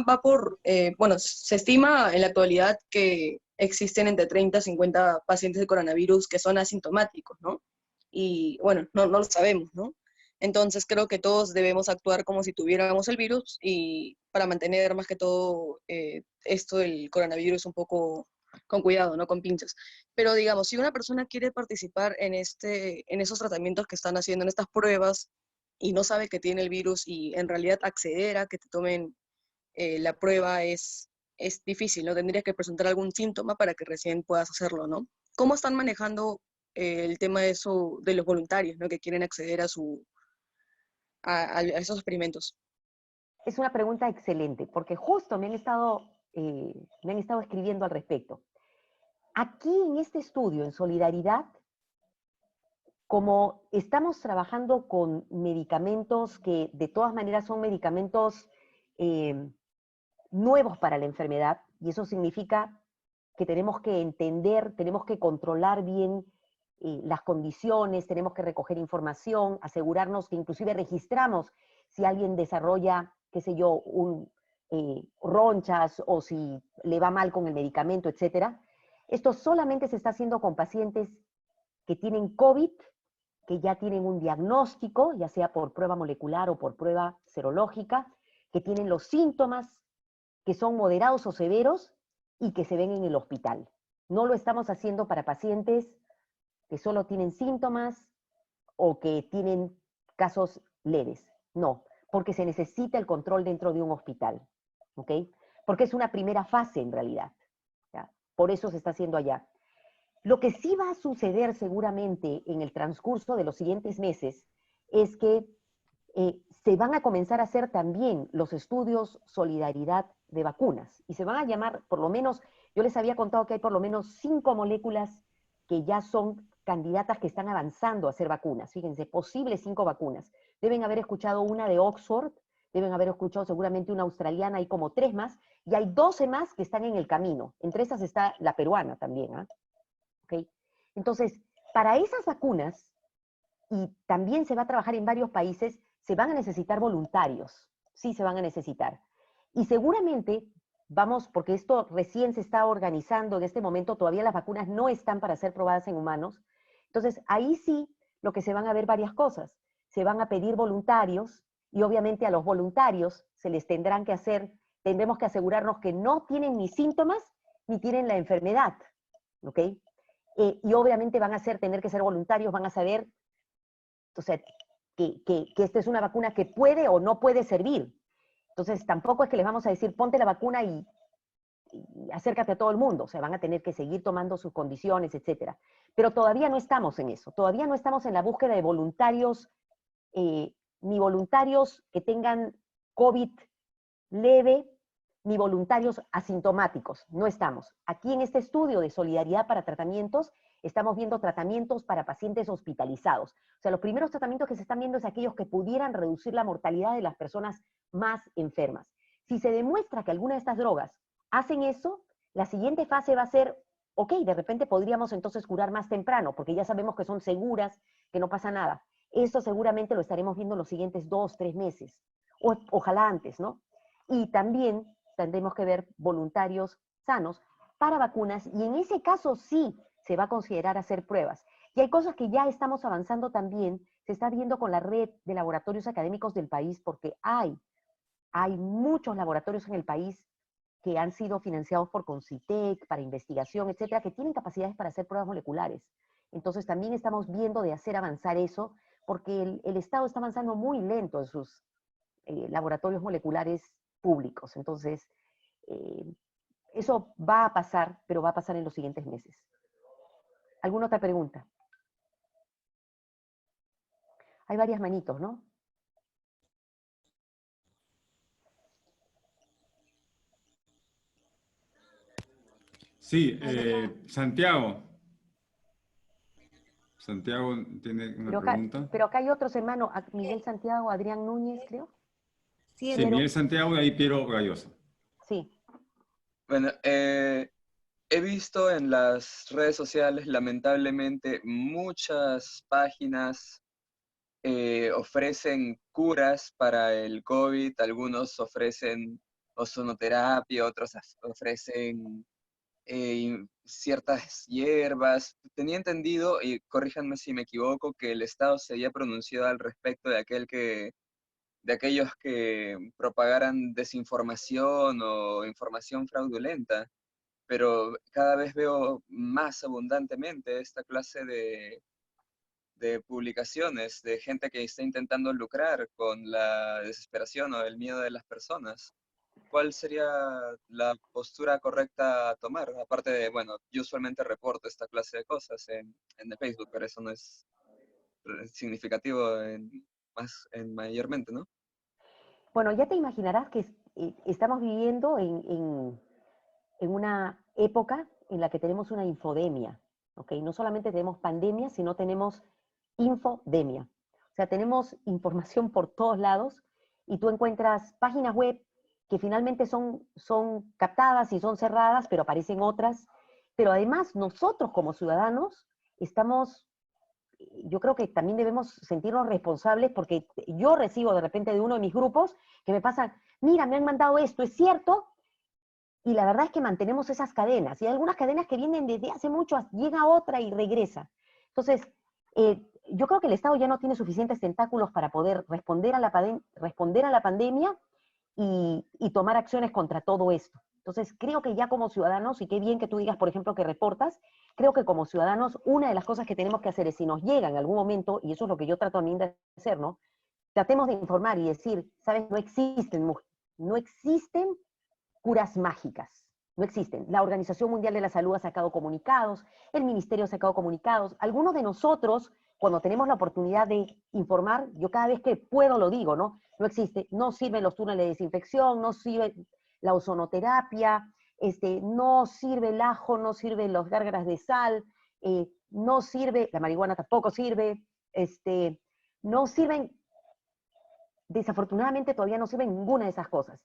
va por, bueno, se estima en la actualidad que existen entre 30 a 50 pacientes de coronavirus que son asintomáticos, ¿no? Y bueno, no lo sabemos, ¿no? Entonces creo que todos debemos actuar como si tuviéramos el virus y para mantener más que todo esto del coronavirus un poco con cuidado, ¿no? Con pinzas. Pero digamos, si una persona quiere participar en esos tratamientos que están haciendo, en estas pruebas, y no sabe que tiene el virus y en realidad acceder a que te tomen la prueba es difícil, ¿no? Tendrías que presentar algún síntoma para que recién puedas hacerlo, ¿no? ¿Cómo están manejando el tema de eso, de los voluntarios, ¿no? Que quieren acceder a esos experimentos? Es una pregunta excelente, porque justo me han estado escribiendo al respecto. Aquí en este estudio, en Solidaridad, como estamos trabajando con medicamentos que de todas maneras son medicamentos nuevos para la enfermedad, y eso significa que tenemos que entender, tenemos que controlar bien las condiciones, tenemos que recoger información, asegurarnos que inclusive registramos si alguien desarrolla, qué sé yo, ronchas, o si le va mal con el medicamento, etc. Esto solamente se está haciendo con pacientes que tienen COVID, que ya tienen un diagnóstico, ya sea por prueba molecular o por prueba serológica, que tienen los síntomas que son moderados o severos y que se ven en el hospital. No lo estamos haciendo para pacientes que solo tienen síntomas o que tienen casos leves. No, porque se necesita el control dentro de un hospital, ¿ok? Porque es una primera fase en realidad, ¿ya? Por eso se está haciendo allá. Lo que sí va a suceder seguramente en el transcurso de los siguientes meses es que se van a comenzar a hacer también los estudios Solidaridad de vacunas, y se van a llamar, por lo menos, yo les había contado que hay por lo menos 5 moléculas que ya son candidatas que están avanzando a hacer vacunas. Fíjense, posibles 5 vacunas. Deben haber escuchado una de Oxford, deben haber escuchado seguramente una australiana, hay como 3 más, y hay 12 más que están en el camino. Entre esas está la peruana también, ¿ah? ¿Okay? Entonces, para esas vacunas, y también se va a trabajar en varios países, se van a necesitar voluntarios, sí se van a necesitar. Y seguramente vamos, porque esto recién se está organizando en este momento, todavía las vacunas no están para ser probadas en humanos, entonces ahí sí lo que se van a ver varias cosas. Se van a pedir voluntarios y obviamente a los voluntarios se les tendrán que hacer, tendremos que asegurarnos que no tienen ni síntomas ni tienen la enfermedad, ¿ok? Y obviamente van a tener que ser voluntarios, van a saber, o sea, que esta es una vacuna que puede o no puede servir. Entonces tampoco es que les vamos a decir ponte la vacuna y acércate a todo el mundo, o sea, van a tener que seguir tomando sus condiciones, etcétera. Pero todavía no estamos en eso, todavía no estamos en la búsqueda de voluntarios, ni voluntarios que tengan COVID leve, ni voluntarios asintomáticos, no estamos. Aquí en este estudio de solidaridad para tratamientos, estamos viendo tratamientos para pacientes hospitalizados. O sea, los primeros tratamientos que se están viendo es aquellos que pudieran reducir la mortalidad de las personas más enfermas. Si se demuestra que alguna de estas drogas hacen eso, la siguiente fase va a ser, ok, de repente podríamos entonces curar más temprano, porque ya sabemos que son seguras, que no pasa nada. Eso seguramente lo estaremos viendo en los siguientes 2, 3 meses, o, ojalá antes, ¿no? Y también tendremos que ver voluntarios sanos para vacunas, y en ese caso sí se va a considerar hacer pruebas. Y hay cosas que ya estamos avanzando también, se está viendo con la red de laboratorios académicos del país, porque hay muchos laboratorios en el país que han sido financiados por Concitec, para investigación, etcétera, que tienen capacidades para hacer pruebas moleculares. Entonces también estamos viendo de hacer avanzar eso, porque el Estado está avanzando muy lento en sus laboratorios moleculares públicos. Entonces, eso va a pasar, pero va a pasar en los siguientes meses. ¿Alguna otra pregunta? Hay varias manitos, ¿no? Sí, Santiago. Santiago tiene una pregunta. Pero acá hay otros hermanos, Miguel Santiago, Adrián Núñez, creo. Sí, Sí, Miguel Santiago y ahí Piero Galloso. Sí. Bueno, he visto en las redes sociales, lamentablemente, muchas páginas ofrecen curas para el COVID, algunos ofrecen ozonoterapia, otros ofrecen ciertas hierbas. Tenía entendido, y corríjanme si me equivoco, que el Estado se había pronunciado al respecto de aquellos que propagaran desinformación o información fraudulenta, pero cada vez veo más abundantemente esta clase de publicaciones de gente que está intentando lucrar con la desesperación o el miedo de las personas. ¿Cuál sería la postura correcta a tomar? Aparte de, bueno, yo usualmente reporto esta clase de cosas en el Facebook, pero eso no es significativo mayormente, ¿no? Bueno, ya te imaginarás que estamos viviendo en una época en la que tenemos una infodemia, ¿ok? No solamente tenemos pandemia, sino tenemos infodemia. O sea, tenemos información por todos lados y tú encuentras páginas web que finalmente son captadas y son cerradas, pero aparecen otras. Pero además nosotros como ciudadanos estamos, yo creo que también debemos sentirnos responsables porque yo recibo de repente de uno de mis grupos que me pasan, mira, me han mandado esto, ¿es cierto? Y la verdad es que mantenemos esas cadenas. Y hay algunas cadenas que vienen desde hace mucho, llega otra y regresa. Entonces, yo creo que el Estado ya no tiene suficientes tentáculos para poder responder a la pandemia y tomar acciones contra todo esto. Entonces, creo que ya como ciudadanos, y qué bien que tú digas, por ejemplo, que reportas, creo que como ciudadanos, una de las cosas que tenemos que hacer es, si nos llega en algún momento, y eso es lo que yo trato también de hacer, ¿no? Tratemos de informar y decir, ¿sabes? No existen curas mágicas. No existen. La Organización Mundial de la Salud ha sacado comunicados, el Ministerio ha sacado comunicados. Algunos de nosotros, cuando tenemos la oportunidad de informar, yo cada vez que puedo lo digo, ¿no? No existe, no sirven los túneles de desinfección, no sirve la ozonoterapia, no sirve el ajo, no sirven los gárgaras de sal, no sirve, la marihuana tampoco sirve, no sirven desafortunadamente todavía no sirven ninguna de esas cosas.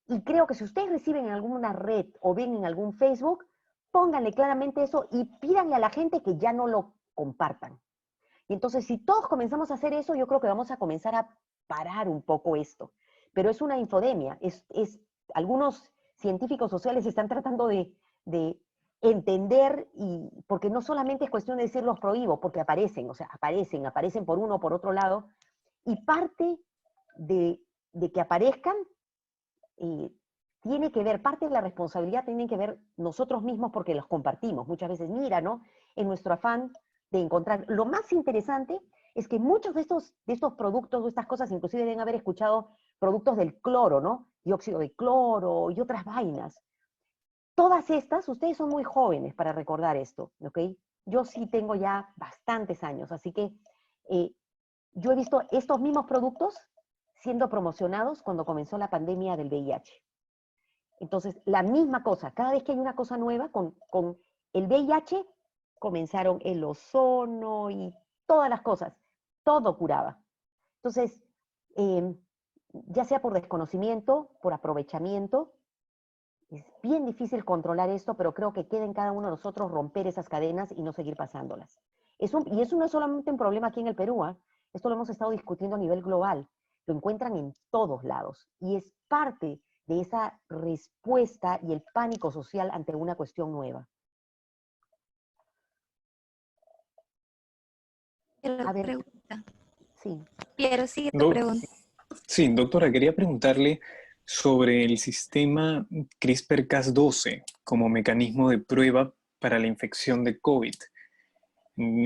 Y creo que si ustedes reciben en alguna red o ven en algún Facebook, pónganle claramente eso y pídanle a la gente que ya no lo compartan. Y entonces, si todos comenzamos a hacer eso, yo creo que vamos a comenzar a parar un poco esto. Pero es una infodemia. Algunos científicos sociales están tratando de entender, porque no solamente es cuestión de decir los prohíbo, porque aparecen, o sea, aparecen por uno o por otro lado, y parte de que aparezcan tiene que ver, parte de la responsabilidad tiene que ver nosotros mismos porque los compartimos. Muchas veces, mira, ¿no? En nuestro afán de encontrar. Lo más interesante es que muchos de estos productos, de estas cosas, inclusive deben haber escuchado productos del cloro, ¿no? Dióxido de cloro y otras vainas. Todas estas, ustedes son muy jóvenes para recordar esto, ¿ok? Yo sí tengo ya bastantes años, así que yo he visto estos mismos productos siendo promocionados cuando comenzó la pandemia del VIH. Entonces, la misma cosa, cada vez que hay una cosa nueva, con el VIH comenzaron el ozono y todas las cosas, todo curaba. Entonces, ya sea por desconocimiento, por aprovechamiento, es bien difícil controlar esto, pero creo que queda en cada uno de nosotros romper esas cadenas y no seguir pasándolas. Y eso no es solamente un problema aquí en el Perú, ¿eh? Esto lo hemos estado discutiendo a nivel global, lo encuentran en todos lados, y es parte de esa respuesta y el pánico social ante una cuestión nueva. A ver, Pregunta. sí. Piero, sigue tu pregunta. Sí, doctora, quería preguntarle sobre el sistema CRISPR-Cas12 como mecanismo de prueba para la infección de COVID.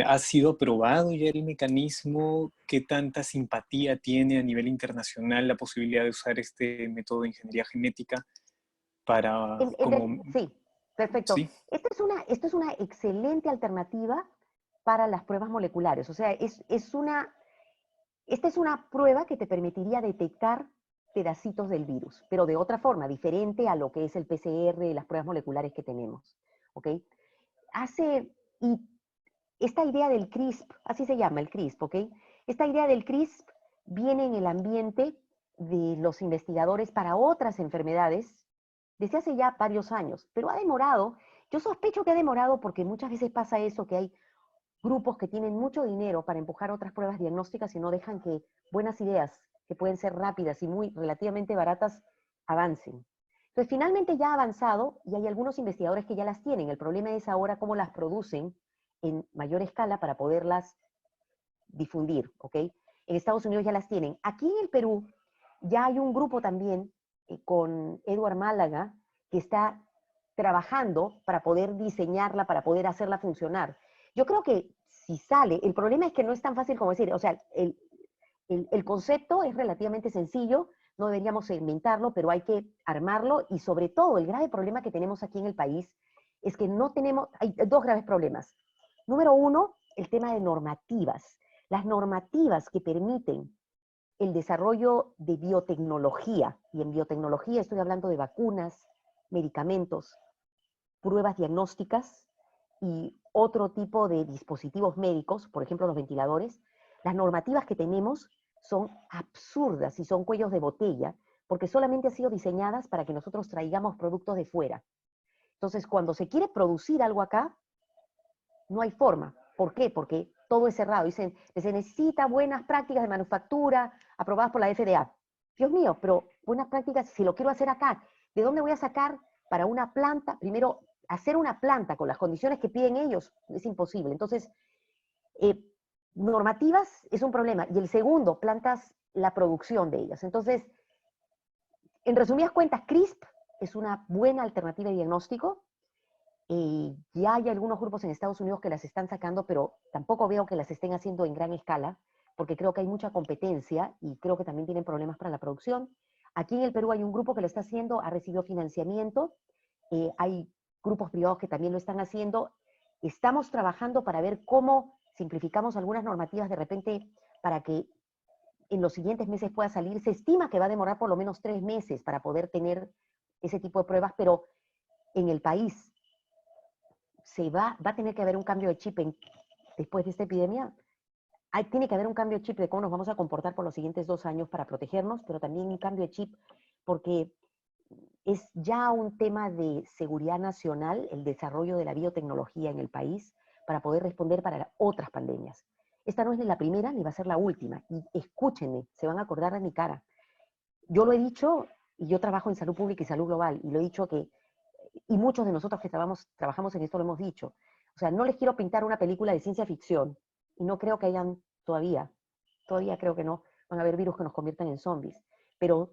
¿Ha sido aprobado ya el mecanismo? ¿Qué tanta simpatía tiene a nivel internacional la posibilidad de usar este método de ingeniería genética para Sí, perfecto. ¿Sí? Esta es una excelente alternativa para las pruebas moleculares. O sea, esta es una prueba que te permitiría detectar pedacitos del virus, pero de otra forma, diferente a lo que es el PCR y las pruebas moleculares que tenemos. ¿Ok? Y esta idea del CRISP, así se llama el CRISP, ¿ok? Esta idea del CRISP viene en el ambiente de los investigadores para otras enfermedades desde hace ya varios años, pero ha demorado. Yo sospecho que ha demorado porque muchas veces pasa eso, que hay grupos que tienen mucho dinero para empujar otras pruebas diagnósticas y no dejan que buenas ideas, que pueden ser rápidas y muy relativamente baratas, avancen. Entonces, finalmente ya ha avanzado y hay algunos investigadores que ya las tienen. El problema es ahora cómo las producen en mayor escala para poderlas difundir, ¿ok? En Estados Unidos ya las tienen. Aquí en el Perú ya hay un grupo también con Edward Málaga que está trabajando para poder diseñarla, para poder hacerla funcionar. Yo creo que si sale, el problema es que no es tan fácil como decir, o sea, el concepto es relativamente sencillo, no deberíamos inventarlo, pero hay que armarlo y sobre todo el grave problema que tenemos aquí en el país es que no tenemos, hay dos graves problemas. Número uno, el tema de normativas. Las normativas que permiten el desarrollo de biotecnología, y en biotecnología estoy hablando de vacunas, medicamentos, pruebas diagnósticas y otro tipo de dispositivos médicos, por ejemplo los ventiladores, las normativas que tenemos son absurdas y son cuellos de botella, porque solamente han sido diseñadas para que nosotros traigamos productos de fuera. Entonces, cuando se quiere producir algo acá, no hay forma. ¿Por qué? Porque todo es cerrado. Dicen que se necesita buenas prácticas de manufactura aprobadas por la FDA. Dios mío, pero buenas prácticas, si lo quiero hacer acá, ¿de dónde voy a sacar para una planta? Primero, hacer una planta con las condiciones que piden ellos es imposible. Entonces, normativas es un problema. Y el segundo, plantas, la producción de ellas. Entonces, en resumidas cuentas, CRISP es una buena alternativa de diagnóstico. Ya hay algunos grupos en Estados Unidos que las están sacando, pero tampoco veo que las estén haciendo en gran escala, porque creo que hay mucha competencia y creo que también tienen problemas para la producción. Aquí en el Perú hay un grupo que lo está haciendo, ha recibido financiamiento, hay grupos privados que también lo están haciendo. Estamos trabajando para ver cómo simplificamos algunas normativas de repente para que en los siguientes meses pueda salir. Se estima que va a demorar por lo menos 3 meses para poder tener ese tipo de pruebas, pero en el país va a tener que haber un cambio de chip después de esta epidemia tiene que haber un cambio de chip de cómo nos vamos a comportar por los siguientes 2 años para protegernos, pero también un cambio de chip porque es ya un tema de seguridad nacional el desarrollo de la biotecnología en el país para poder responder para otras pandemias. Esta no es ni la primera ni va a ser la última. Y escúchenme, se van a acordar de mi cara. Yo lo he dicho, y yo trabajo en salud pública y salud global, y lo he dicho y muchos de nosotros que trabajamos en esto lo hemos dicho. O sea, no les quiero pintar una película de ciencia ficción, y no creo que hayan todavía creo que no, van a haber virus que nos conviertan en zombies, pero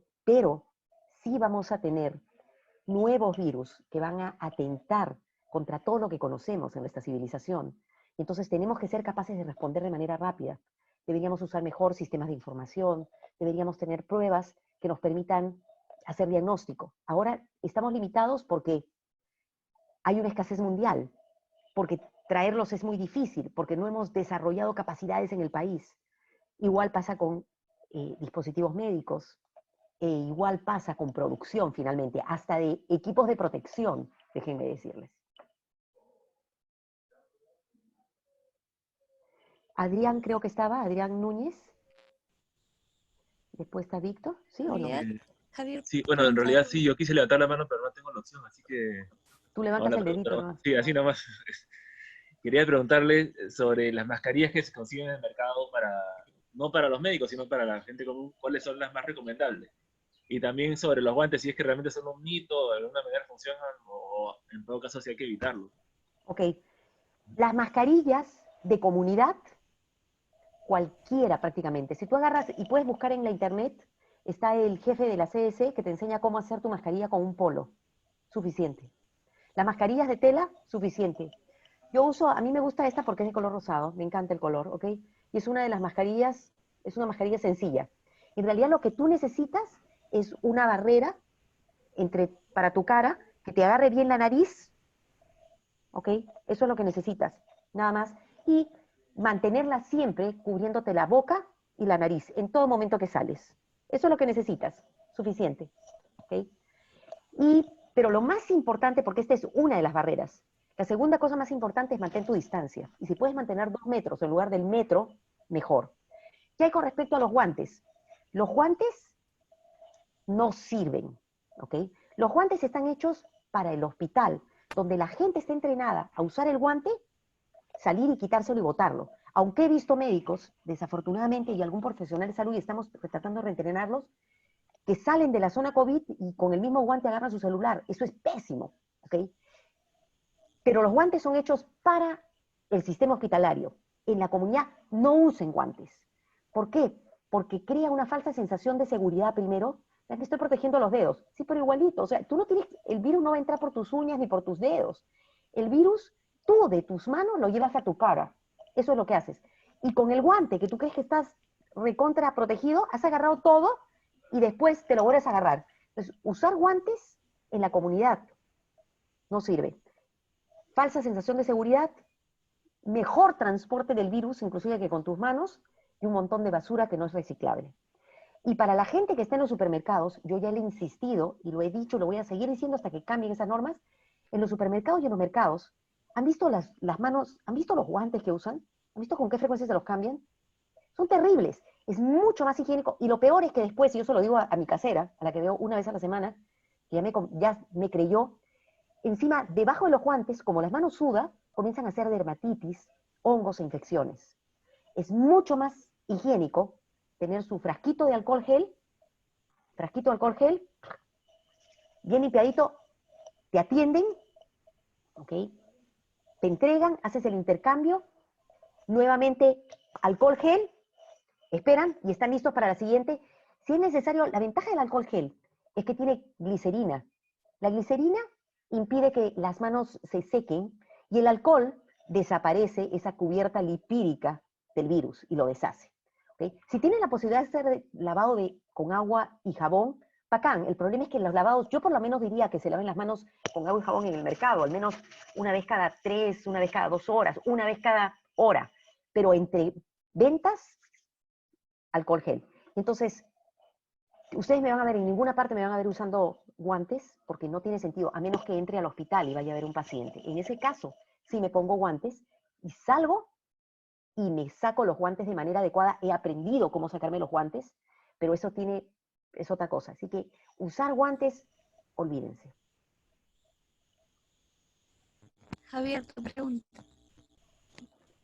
sí vamos a tener nuevos virus que van a atentar contra todo lo que conocemos en nuestra civilización. Entonces tenemos que ser capaces de responder de manera rápida. Deberíamos usar mejor sistemas de información, deberíamos tener pruebas que nos permitan hacer diagnóstico. Ahora estamos limitados porque hay una escasez mundial, porque traerlos es muy difícil, porque no hemos desarrollado capacidades en el país. Igual pasa con dispositivos médicos, igual pasa con producción finalmente, hasta de equipos de protección, déjenme decirles. Adrián creo que estaba, Adrián Núñez. Después está Víctor, ¿sí o no? Javier, Sí, bueno, en realidad sí, yo quise levantar la mano, pero no tengo la opción, así que... Tú levantas el dedito nomás. Sí, así nomás. Quería preguntarle sobre las mascarillas que se consiguen en el mercado no para los médicos, sino para la gente común, ¿cuáles son las más recomendables? Y también sobre los guantes, si es que realmente son un mito, de alguna manera funcionan, o en todo caso si hay que evitarlo. Ok. Las mascarillas de comunidad, cualquiera prácticamente. Si tú agarras, y puedes buscar en la internet, está el jefe de la CDC que te enseña cómo hacer tu mascarilla con un polo. Suficiente. Las mascarillas de tela, suficiente. Yo uso, a mí me gusta esta porque es de color rosado, me encanta el color, ¿ok? Y es una de las mascarillas, es una mascarilla sencilla. En realidad lo que tú necesitas es una barrera para tu cara, que te agarre bien la nariz, ¿ok? Eso es lo que necesitas, nada más. Y mantenerla siempre cubriéndote la boca y la nariz en todo momento que sales. Eso es lo que necesitas, suficiente, ¿ok? Pero lo más importante, porque esta es una de las barreras, la segunda cosa más importante es mantener tu distancia. Y si puedes mantener 2 metros en lugar del metro, mejor. ¿Qué hay con respecto a los guantes? Los guantes no sirven, ¿ok? Los guantes están hechos para el hospital, donde la gente está entrenada a usar el guante, salir y quitárselo y botarlo. Aunque he visto médicos, desafortunadamente, y algún profesional de salud, y estamos tratando de reentrenarlos, que salen de la zona COVID y con el mismo guante agarran su celular. Eso es pésimo, ¿ok? Pero los guantes son hechos para el sistema hospitalario. En la comunidad no usen guantes. ¿Por qué? Porque crea una falsa sensación de seguridad primero. Ya que estoy protegiendo los dedos. Sí, pero igualito. O sea, el virus no va a entrar por tus uñas ni por tus dedos. El virus, tú de tus manos lo llevas a tu cara. Eso es lo que haces. Y con el guante, que tú crees que estás recontra protegido, has agarrado todo y después te lo vuelves a agarrar. Entonces, usar guantes en la comunidad no sirve. Falsa sensación de seguridad, mejor transporte del virus, inclusive que con tus manos, y un montón de basura que no es reciclable. Y para la gente que está en los supermercados, yo ya le he insistido, y lo he dicho, lo voy a seguir diciendo hasta que cambien esas normas, en los supermercados y en los mercados, ¿han visto las manos, han visto los guantes que usan? ¿Han visto con qué frecuencia se los cambian? Son terribles, es mucho más higiénico, y lo peor es que después, y yo se lo digo a mi casera, a la que veo una vez a la semana, que ya me creyó, encima, debajo de los guantes, como las manos sudan, comienzan a hacer dermatitis, hongos e infecciones. Es mucho más higiénico tener su frasquito de alcohol gel, bien limpiadito, te atienden, ¿ok? Te entregan, haces el intercambio, nuevamente alcohol gel, esperan y están listos para la siguiente. Si es necesario, la ventaja del alcohol gel es que tiene glicerina. La glicerina impide que las manos se sequen y el alcohol desaparece esa cubierta lipídica del virus y lo deshace. ¿Okay? Si tienen la posibilidad de hacer lavado con agua y jabón, bacán. El problema es que los lavados, yo por lo menos diría que se laven las manos con agua y jabón en el mercado, al menos una vez cada 3, una vez cada 2 horas, una vez cada hora. Pero entre ventas, alcohol gel. Entonces, ustedes me van a ver, en ninguna parte me van a ver usando guantes, porque no tiene sentido, a menos que entre al hospital y vaya a ver un paciente. En ese caso, sí me pongo guantes y salgo y me saco los guantes de manera adecuada, he aprendido cómo sacarme los guantes, pero eso es otra cosa. Así que usar guantes, olvídense. Javier, tu pregunta.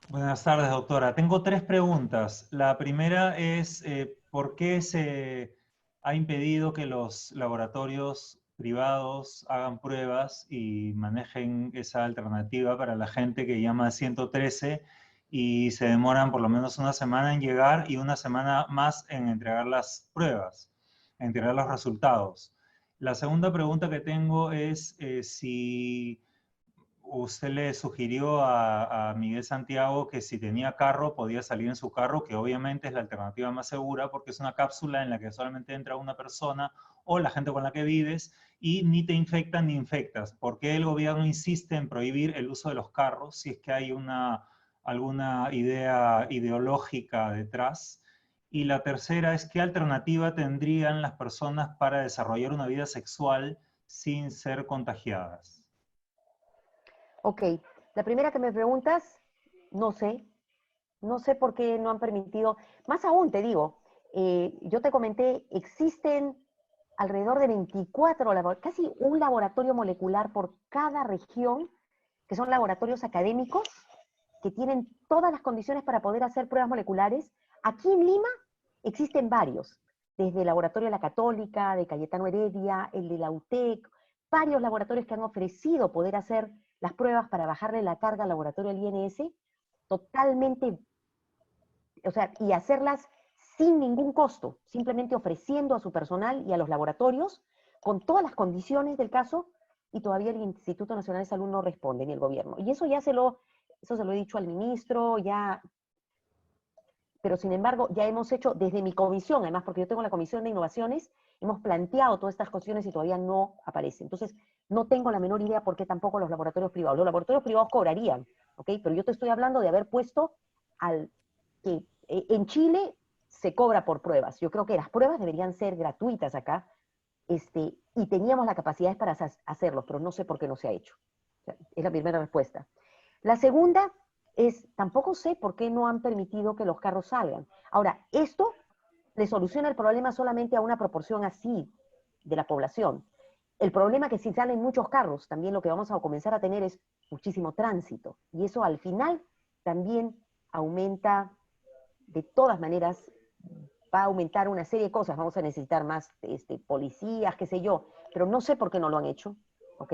Buenas tardes, doctora. Tengo 3 preguntas. La primera es, ¿por qué se ha impedido que los laboratorios privados hagan pruebas y manejen esa alternativa para la gente que llama al 113 y se demoran por lo menos una semana en llegar y una semana más en entregar las pruebas, en entregar los resultados? La segunda pregunta que tengo es si usted le sugirió a Miguel Santiago que si tenía carro podía salir en su carro, que obviamente es la alternativa más segura porque es una cápsula en la que solamente entra una persona o la gente con la que vives y ni te infectan ni infectas. ¿Por qué el gobierno insiste en prohibir el uso de los carros si es que hay alguna idea ideológica detrás? Y la tercera es, ¿qué alternativa tendrían las personas para desarrollar una vida sexual sin ser contagiadas? Ok, la primera que me preguntas, no sé. No sé por qué no han permitido. Más aún, te digo, yo te comenté, existen alrededor de 24 casi un laboratorio molecular por cada región, que son laboratorios académicos, que tienen todas las condiciones para poder hacer pruebas moleculares. Aquí en Lima existen varios, desde el laboratorio de la Católica, de Cayetano Heredia, el de la UTEC, varios laboratorios que han ofrecido poder hacer las pruebas para bajarle la carga al laboratorio del INS, totalmente, o sea, y hacerlas sin ningún costo, simplemente ofreciendo a su personal y a los laboratorios, con todas las condiciones del caso, y todavía el Instituto Nacional de Salud no responde, ni el gobierno. Y eso ya se lo he dicho al ministro, ya, pero sin embargo, ya hemos hecho desde mi comisión, además porque yo tengo la comisión de innovaciones, hemos planteado todas estas cuestiones y todavía no aparece. Entonces, no tengo la menor idea por qué tampoco los laboratorios privados. Los laboratorios privados cobrarían, ¿ok? Pero yo te estoy hablando de haber puesto al que en Chile se cobra por pruebas. Yo creo que las pruebas deberían ser gratuitas acá, y teníamos la capacidad para hacerlo, pero no sé por qué no se ha hecho. O sea, es la primera respuesta. La segunda es, tampoco sé por qué no han permitido que los carros salgan. Ahora, esto le soluciona el problema solamente a una proporción así de la población. El problema es que si salen muchos carros, también lo que vamos a comenzar a tener es muchísimo tránsito. Y eso al final también aumenta, de todas maneras, va a aumentar una serie de cosas. Vamos a necesitar más policías, qué sé yo. Pero no sé por qué no lo han hecho, ¿ok?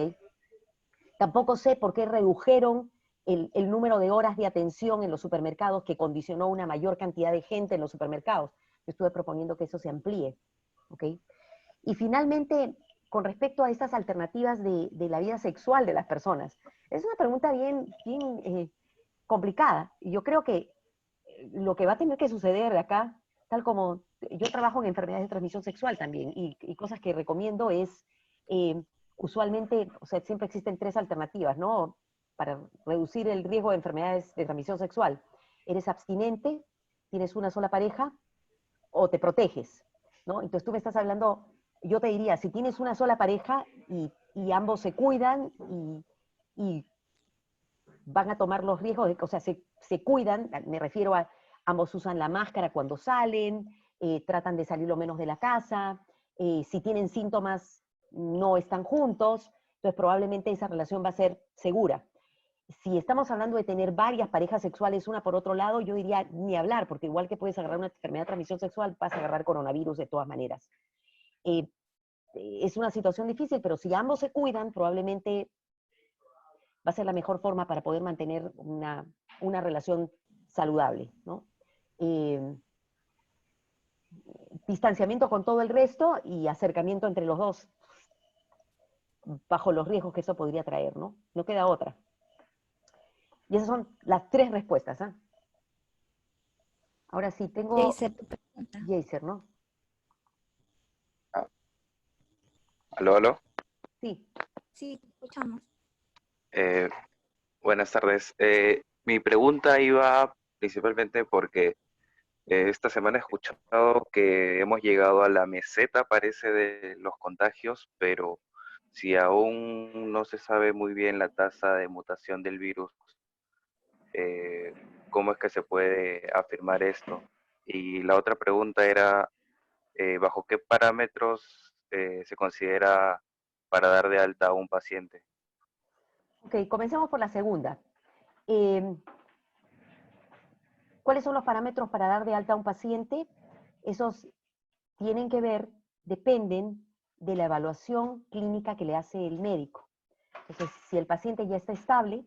Tampoco sé por qué redujeron el número de horas de atención en los supermercados, que condicionó una mayor cantidad de gente en los supermercados. Yo estuve proponiendo que eso se amplíe, ¿ok? Y finalmente, con respecto a estas alternativas de la vida sexual de las personas, es una pregunta bien complicada. Y yo creo que lo que va a tener que suceder de acá, tal como yo trabajo en enfermedades de transmisión sexual también, y cosas que recomiendo es, usualmente, o sea, siempre existen 3 alternativas, ¿no? Para reducir el riesgo de enfermedades de transmisión sexual. Eres abstinente, tienes una sola pareja, o te proteges, ¿no? Entonces tú me estás hablando, yo te diría, si tienes una sola pareja y ambos se cuidan y van a tomar los riesgos, o sea, se cuidan, me refiero a ambos usan la máscara cuando salen, tratan de salir lo menos de la casa, si tienen síntomas no están juntos, entonces probablemente esa relación va a ser segura. Si estamos hablando de tener varias parejas sexuales una por otro lado, yo diría ni hablar, porque igual que puedes agarrar una enfermedad de transmisión sexual, vas a agarrar coronavirus de todas maneras. Es una situación difícil, pero si ambos se cuidan, probablemente va a ser la mejor forma para poder mantener una relación saludable, ¿no? Distanciamiento con todo el resto y acercamiento entre los dos, bajo los riesgos que eso podría traer, ¿no? No queda otra. Y esas son las 3 respuestas, ¿eh? Ahora sí, tengo Jaser, ¿no? Aló, aló. Sí. Sí, te escuchamos. Buenas tardes. Mi pregunta iba principalmente porque esta semana he escuchado que hemos llegado a la meseta, parece, de los contagios, pero si aún no se sabe muy bien la tasa de mutación del virus, cómo es que se puede afirmar esto. Y la otra pregunta era, ¿bajo qué parámetros se considera para dar de alta a un paciente? Ok, comencemos por la segunda. Eh, ¿Cuáles son los parámetros para dar de alta a un paciente? Esos tienen que ver, dependen de la evaluación clínica que le hace el médico. Entonces, si el paciente ya está estable,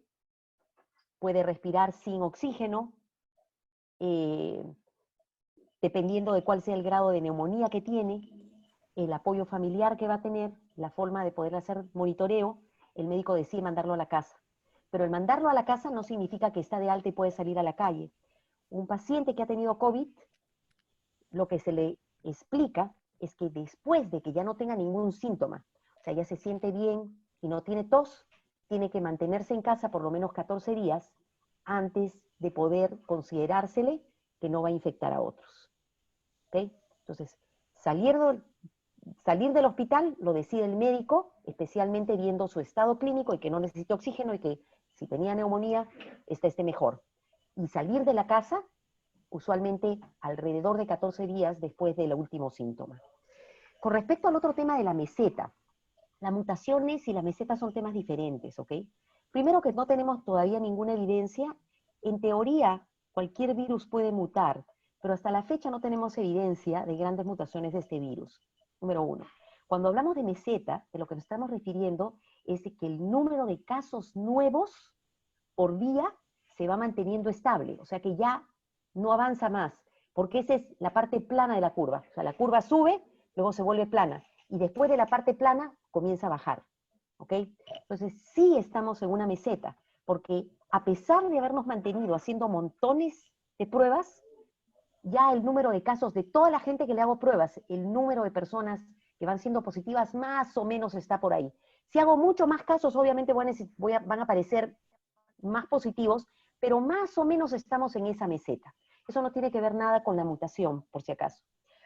puede respirar sin oxígeno, dependiendo de cuál sea el grado de neumonía que tiene, el apoyo familiar que va a tener, la forma de poder hacer monitoreo, el médico decide mandarlo a la casa. Pero el mandarlo a la casa no significa que está de alta y puede salir a la calle. Un paciente que ha tenido COVID, lo que se le explica es que después de que ya no tenga ningún síntoma, o sea, ya se siente bien y no tiene tos, tiene que mantenerse en casa por lo menos 14 días antes de poder considerársele que no va a infectar a otros. ¿Okay? Entonces, salir del hospital lo decide el médico, especialmente viendo su estado clínico y que no necesita oxígeno y que si tenía neumonía, esté mejor. Y salir de la casa, usualmente alrededor de 14 días después del último síntoma. Con respecto al otro tema de la meseta, las mutaciones y la meseta son temas diferentes, ¿ok? Primero que no tenemos todavía ninguna evidencia. En teoría, cualquier virus puede mutar, pero hasta la fecha no tenemos evidencia de grandes mutaciones de este virus. Número uno. Cuando hablamos de meseta, de lo que nos estamos refiriendo es de que el número de casos nuevos por día se va manteniendo estable, o sea que ya no avanza más, porque esa es la parte plana de la curva. O sea, la curva sube, luego se vuelve plana, y después de la parte plana comienza a bajar. ¿Ok? Entonces sí estamos en una meseta, porque a pesar de habernos mantenido haciendo montones de pruebas, ya el número de casos de toda la gente que le hago pruebas, el número de personas que van siendo positivas más o menos está por ahí. Si hago mucho más casos, obviamente van a aparecer más positivos, pero más o menos estamos en esa meseta. Eso no tiene que ver nada con la mutación, por si acaso.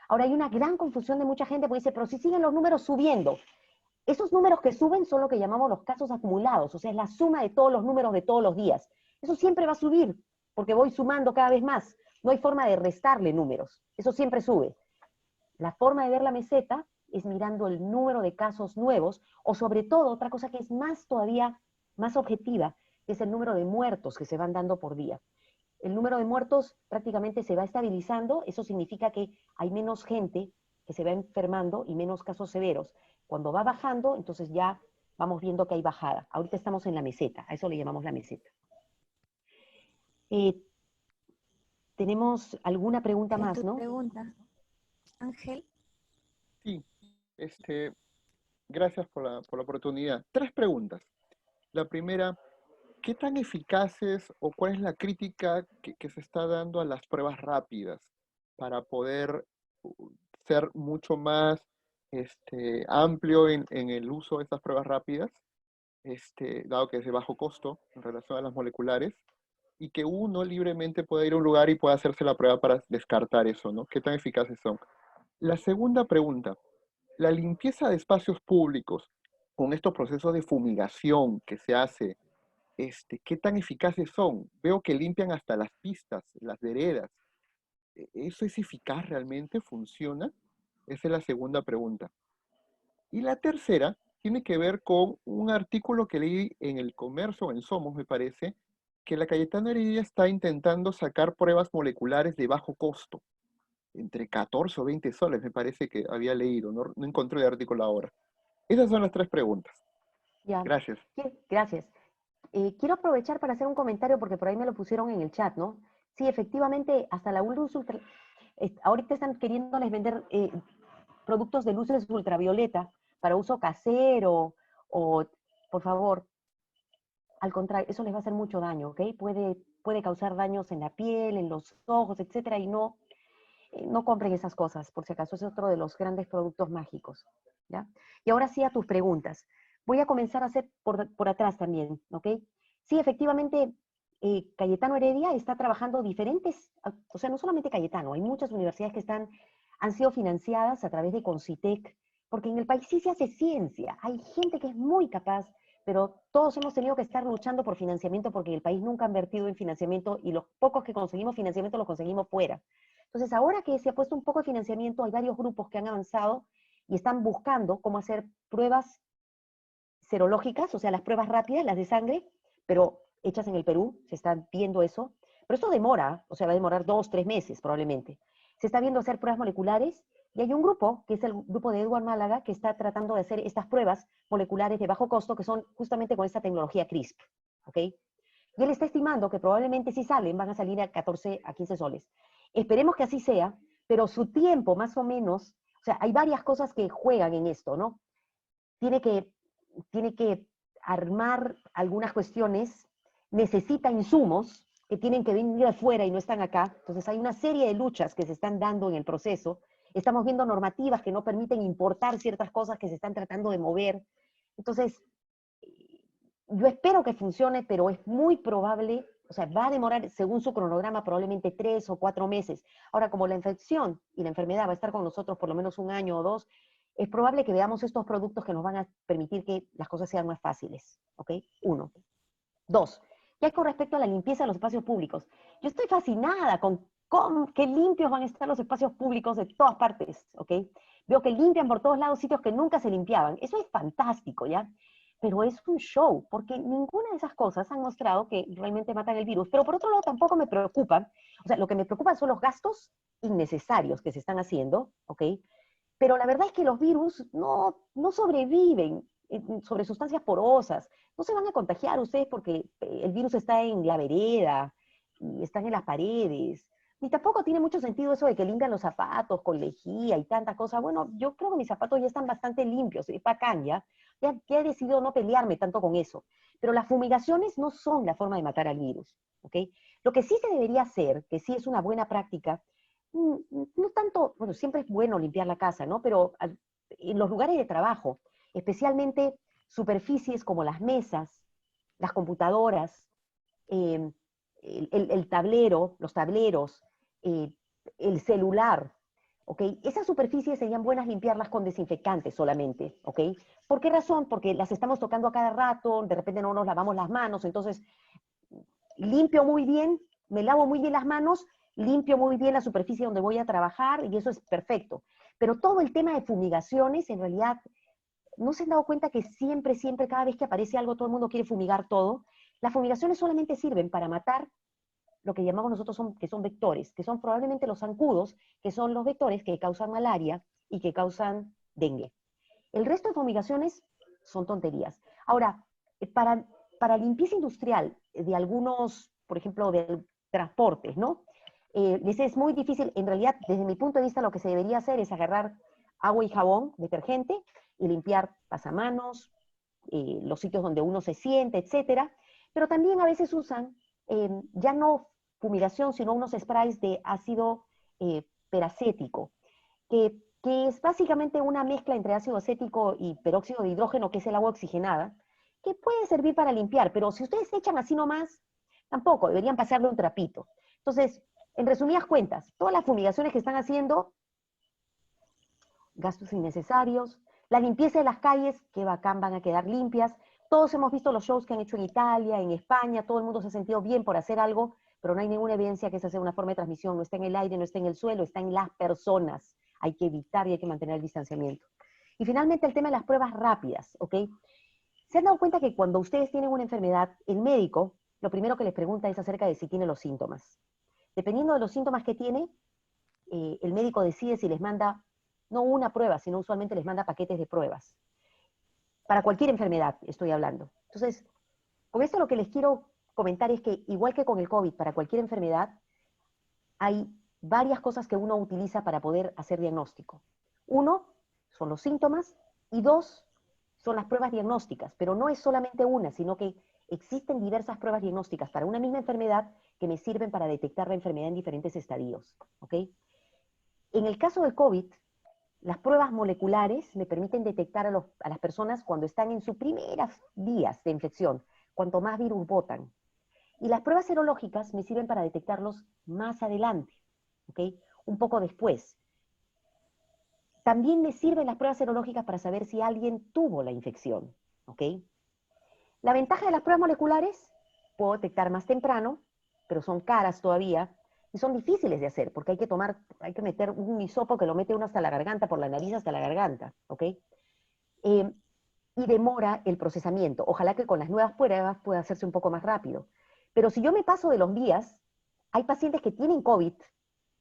Ahora, hay una gran confusión de mucha gente porque dice, pero si siguen los números subiendo. Esos números que suben son lo que llamamos los casos acumulados, o sea, es la suma de todos los números de todos los días. Eso siempre va a subir, porque voy sumando cada vez más. No hay forma de restarle números, eso siempre sube. La forma de ver la meseta es mirando el número de casos nuevos, o sobre todo, otra cosa que es más todavía, más objetiva, es el número de muertos que se van dando por día. El número de muertos prácticamente se va estabilizando, eso significa que hay menos gente que se va enfermando y menos casos severos. Cuando va bajando, entonces ya vamos viendo que hay bajada. Ahorita estamos en la meseta, a eso le llamamos la meseta. Tenemos alguna pregunta más, ¿no? Pregunta. Ángel. Sí, gracias por la oportunidad. 3 preguntas. La primera, ¿qué tan eficaces o cuál es la crítica que se está dando a las pruebas rápidas para poder ser mucho más amplio en el uso de estas pruebas rápidas, dado que es de bajo costo en relación a las moleculares, y que uno libremente pueda ir a un lugar y pueda hacerse la prueba para descartar eso, ¿no? ¿Qué tan eficaces son? La segunda pregunta, la limpieza de espacios públicos con estos procesos de fumigación que se hace, ¿qué tan eficaces son? Veo que limpian hasta las pistas, las veredas. ¿Eso es eficaz realmente? ¿Funciona? Esa es la segunda pregunta. Y la tercera tiene que ver con un artículo que leí en El Comercio, en Somos, me parece, que la Cayetano Heredia está intentando sacar pruebas moleculares de bajo costo, entre 14 o 20 soles, me parece que había leído, no encontré el artículo ahora. Esas son las 3 preguntas. Ya. Gracias. Gracias. Quiero aprovechar para hacer un comentario porque por ahí me lo pusieron en el chat, ¿no? Sí, efectivamente, hasta la luz ultra... ahorita están queriéndoles vender productos de luces ultravioleta para uso casero o, por favor, al contrario, eso les va a hacer mucho daño, ¿ok? Puede causar daños en la piel, en los ojos, etcétera, y no compren esas cosas, por si acaso es otro de los grandes productos mágicos, ¿ya? Y ahora sí a tus preguntas. Voy a comenzar a hacer por atrás también, ¿ok? Sí, efectivamente, Cayetano Heredia está trabajando diferentes, o sea, no solamente Cayetano, hay muchas universidades que han sido financiadas a través de Concitec, porque en el país sí se hace ciencia, hay gente que es muy capaz pero todos hemos tenido que estar luchando por financiamiento porque el país nunca ha invertido en financiamiento y los pocos que conseguimos financiamiento los conseguimos fuera. Entonces, ahora que se ha puesto un poco de financiamiento, hay varios grupos que han avanzado y están buscando cómo hacer pruebas serológicas, o sea, las pruebas rápidas, las de sangre, pero hechas en el Perú, se están viendo eso. Pero esto demora, o sea, va a demorar 2, 3 meses probablemente. Se está viendo hacer pruebas moleculares y hay un grupo, que es el grupo de Edward Málaga, que está tratando de hacer estas pruebas moleculares de bajo costo, que son justamente con esta tecnología CRISP, ¿ok? Y él está estimando que probablemente si salen, van a salir a 14 a 15 soles. Esperemos que así sea, pero su tiempo más o menos, o sea, hay varias cosas que juegan en esto, ¿no? Tiene que armar algunas cuestiones, necesita insumos que tienen que venir de afuera y no están acá. Entonces hay una serie de luchas que se están dando en el proceso. Estamos viendo normativas que no permiten importar ciertas cosas que se están tratando de mover. Entonces, yo espero que funcione, pero es muy probable, o sea, va a demorar, según su cronograma, probablemente 3 o 4 meses. Ahora, como la infección y la enfermedad va a estar con nosotros por lo menos 1 año o 2, es probable que veamos estos productos que nos van a permitir que las cosas sean más fáciles, ¿ok? 1. 2, ya con respecto a la limpieza de los espacios públicos. Yo estoy fascinada con qué limpios van a estar los espacios públicos de todas partes, ¿ok? Veo que limpian por todos lados sitios que nunca se limpiaban. Eso es fantástico, ¿ya? Pero es un show, porque ninguna de esas cosas han mostrado que realmente matan el virus. Pero por otro lado tampoco me preocupa, o sea, lo que me preocupa son los gastos innecesarios que se están haciendo, ¿ok? Pero la verdad es que los virus no sobreviven sobre sustancias porosas. No se van a contagiar ustedes porque el virus está en la vereda, y están en las paredes. Ni tampoco tiene mucho sentido eso de que limpian los zapatos con lejía y tanta cosa. Bueno, yo creo que mis zapatos ya están bastante limpios, es bacán, ya he decidido no pelearme tanto con eso. Pero las fumigaciones no son la forma de matar al virus, ¿ok? Lo que sí se debería hacer, que sí es una buena práctica, no tanto, bueno, siempre es bueno limpiar la casa, ¿no? Pero en los lugares de trabajo, especialmente superficies como las mesas, las computadoras, el tablero, los tableros, el celular, ¿ok? Esas superficies serían buenas limpiarlas con desinfectantes solamente, ¿ok? ¿Por qué razón? Porque las estamos tocando a cada rato, de repente no nos lavamos las manos, entonces limpio muy bien, me lavo muy bien las manos, limpio muy bien la superficie donde voy a trabajar y eso es perfecto. Pero todo el tema de fumigaciones, en realidad, ¿no se han dado cuenta que siempre, cada vez que aparece algo, todo el mundo quiere fumigar todo? Las fumigaciones solamente sirven para matar lo que llamamos nosotros que son vectores, que son probablemente los zancudos, que son los vectores que causan malaria y que causan dengue. El resto de fumigaciones son tonterías. Ahora, para limpieza industrial de algunos, por ejemplo, de transportes, ¿no? Les es muy difícil, en realidad, desde mi punto de vista, lo que se debería hacer es agarrar agua y jabón, detergente, y limpiar pasamanos, los sitios donde uno se siente, etcétera. Pero también a veces usan, ya no fumigación, sino unos sprays de ácido peracético, que es básicamente una mezcla entre ácido acético y peróxido de hidrógeno, que es el agua oxigenada, que puede servir para limpiar, pero si ustedes echan así nomás, tampoco, deberían pasarle un trapito. Entonces, en resumidas cuentas, todas las fumigaciones que están haciendo, gastos innecesarios, la limpieza de las calles, que bacán, van a quedar limpias. Todos hemos visto los shows que han hecho en Italia, en España, todo el mundo se ha sentido bien por hacer algo, pero no hay ninguna evidencia que esa sea una forma de transmisión, no está en el aire, no está en el suelo, está en las personas. Hay que evitar y hay que mantener el distanciamiento. Y finalmente el tema de las pruebas rápidas, ¿ok? ¿Se han dado cuenta que cuando ustedes tienen una enfermedad, el médico lo primero que les pregunta es acerca de si tiene los síntomas? Dependiendo de los síntomas que tiene, el médico decide si les manda, no una prueba, sino usualmente les manda paquetes de pruebas. Para cualquier enfermedad estoy hablando. Entonces, con esto lo que les quiero comentar es que, igual que con el COVID, para cualquier enfermedad, hay varias cosas que uno utiliza para poder hacer diagnóstico. 1, son los síntomas, y 2, son las pruebas diagnósticas, pero no es solamente una, sino que existen diversas pruebas diagnósticas para una misma enfermedad que me sirven para detectar la enfermedad en diferentes estadios, ¿ok? En el caso del COVID, las pruebas moleculares me permiten detectar a las personas cuando están en sus primeros días de infección, cuanto más virus botan. Y las pruebas serológicas me sirven para detectarlos más adelante, ¿ok? Un poco después. También me sirven las pruebas serológicas para saber si alguien tuvo la infección, ¿ok? La ventaja de las pruebas moleculares, puedo detectar más temprano, pero son caras todavía, y son difíciles de hacer, porque hay que meter un hisopo que lo mete uno hasta la garganta, por la nariz hasta la garganta, ¿ok? Y demora el procesamiento. Ojalá que con las nuevas pruebas pueda hacerse un poco más rápido. Pero si yo me paso de los días, hay pacientes que tienen COVID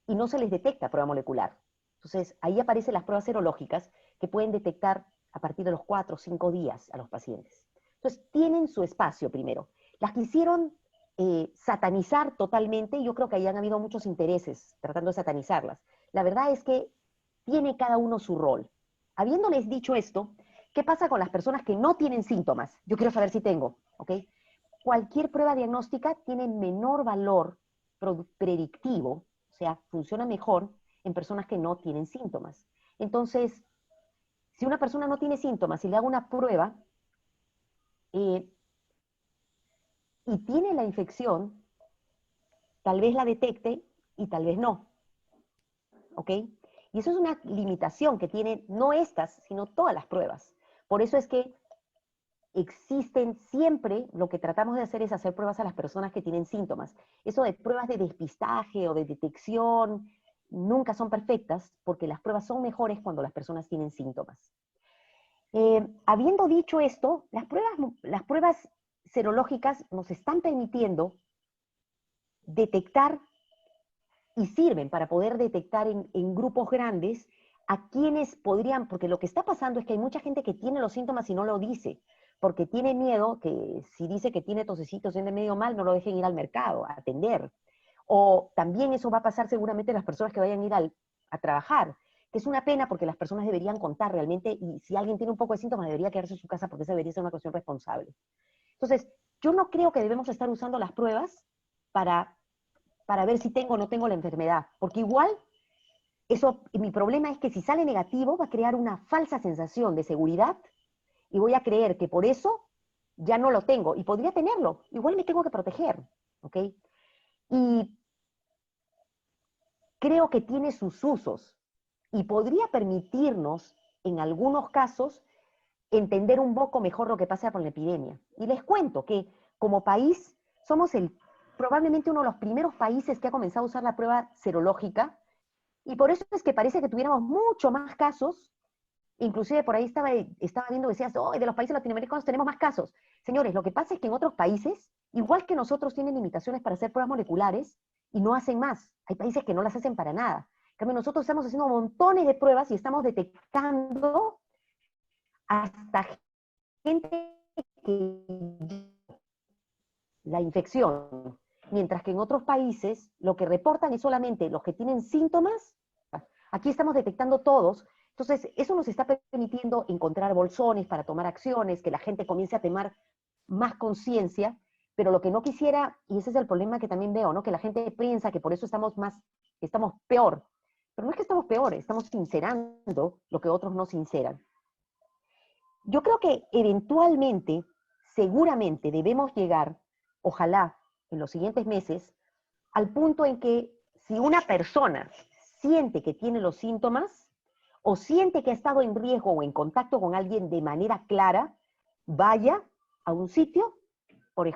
y no se les detecta prueba molecular. Entonces, ahí aparecen las pruebas serológicas que pueden detectar a partir de los 4 o 5 días a los pacientes. Entonces, tienen su espacio primero. Las quisieron satanizar totalmente, yo creo que ahí han habido muchos intereses tratando de satanizarlas. La verdad es que tiene cada uno su rol. Habiéndoles dicho esto, ¿qué pasa con las personas que no tienen síntomas? Yo quiero saber si tengo, ¿ok? Cualquier prueba diagnóstica tiene menor valor predictivo, o sea, funciona mejor en personas que no tienen síntomas. Entonces, si una persona no tiene síntomas y le hago una prueba y tiene la infección, tal vez la detecte y tal vez no, ¿ok? Y eso es una limitación que tienen no estas, sino todas las pruebas. Por eso es que existen siempre, lo que tratamos de hacer es hacer pruebas a las personas que tienen síntomas. Eso de pruebas de despistaje o de detección nunca son perfectas porque las pruebas son mejores cuando las personas tienen síntomas. Habiendo dicho esto, las pruebas serológicas nos están permitiendo detectar y sirven para poder detectar en grupos grandes a quienes podrían, porque lo que está pasando es que hay mucha gente que tiene los síntomas y no lo dice, porque tiene miedo que si dice que tiene tosecitos, siente medio mal, no lo dejen ir al mercado a atender. O también eso va a pasar seguramente a las personas que vayan a ir a trabajar, que es una pena porque las personas deberían contar realmente, y si alguien tiene un poco de síntomas debería quedarse en su casa porque esa debería ser una cuestión responsable. Entonces, yo no creo que debemos estar usando las pruebas para ver si tengo o no tengo la enfermedad, porque igual mi problema es que si sale negativo va a crear una falsa sensación de seguridad y voy a creer que por eso ya no lo tengo, y podría tenerlo, igual me tengo que proteger, ¿ok? Y creo que tiene sus usos y podría permitirnos, en algunos casos, entender un poco mejor lo que pasa con la epidemia. Y les cuento que como país somos probablemente uno de los primeros países que ha comenzado a usar la prueba serológica, y por eso es que parece que tuviéramos mucho más casos. Inclusive por ahí estaba viendo, decías, oh, de los países latinoamericanos tenemos más casos. Señores, lo que pasa es que en otros países, igual que nosotros, tienen limitaciones para hacer pruebas moleculares y no hacen más. Hay países que no las hacen para nada. En cambio, nosotros estamos haciendo montones de pruebas y estamos detectando hasta gente que la infección. Mientras que en otros países lo que reportan es solamente los que tienen síntomas. Aquí estamos detectando todos. Entonces, eso nos está permitiendo encontrar bolsones para tomar acciones, que la gente comience a tomar más conciencia, pero lo que no quisiera, y ese es el problema que también veo, ¿no? Que la gente piensa que por eso estamos peor. Pero no es que estamos peor, estamos sincerando lo que otros no sinceran. Yo creo que eventualmente, seguramente debemos llegar, ojalá en los siguientes meses, al punto en que si una persona siente que tiene los síntomas o siente que ha estado en riesgo o en contacto con alguien de manera clara, vaya a un sitio,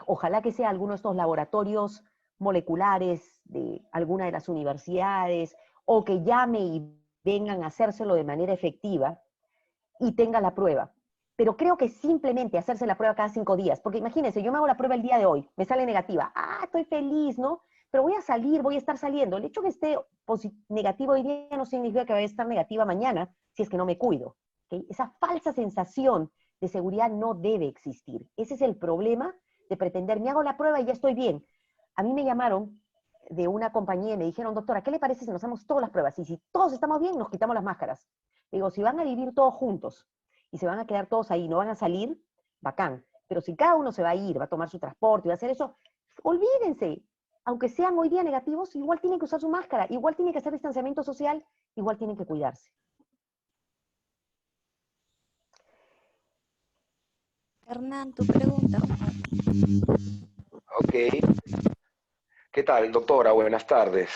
ojalá que sea alguno de estos laboratorios moleculares de alguna de las universidades, o que llame y vengan a hacérselo de manera efectiva y tenga la prueba. Pero creo que simplemente hacerse la prueba cada 5 días, porque imagínense, yo me hago la prueba el día de hoy, me sale negativa, estoy feliz, ¿no? Pero voy a estar saliendo. El hecho que esté negativo hoy día no significa que vaya a estar negativa mañana si es que no me cuido, ¿okay? Esa falsa sensación de seguridad no debe existir. Ese es el problema de pretender, me hago la prueba y ya estoy bien. A mí me llamaron de una compañía y me dijeron, doctora, ¿qué le parece si nos hacemos todas las pruebas? Y si todos estamos bien, nos quitamos las máscaras. Digo, si van a vivir todos juntos y se van a quedar todos ahí, no van a salir, bacán. Pero si cada uno se va a ir, va a tomar su transporte, va a hacer eso, olvídense. Aunque sean hoy día negativos, igual tienen que usar su máscara, igual tienen que hacer distanciamiento social, igual tienen que cuidarse. Hernán, tu pregunta. Ok. ¿Qué tal, doctora? Buenas tardes.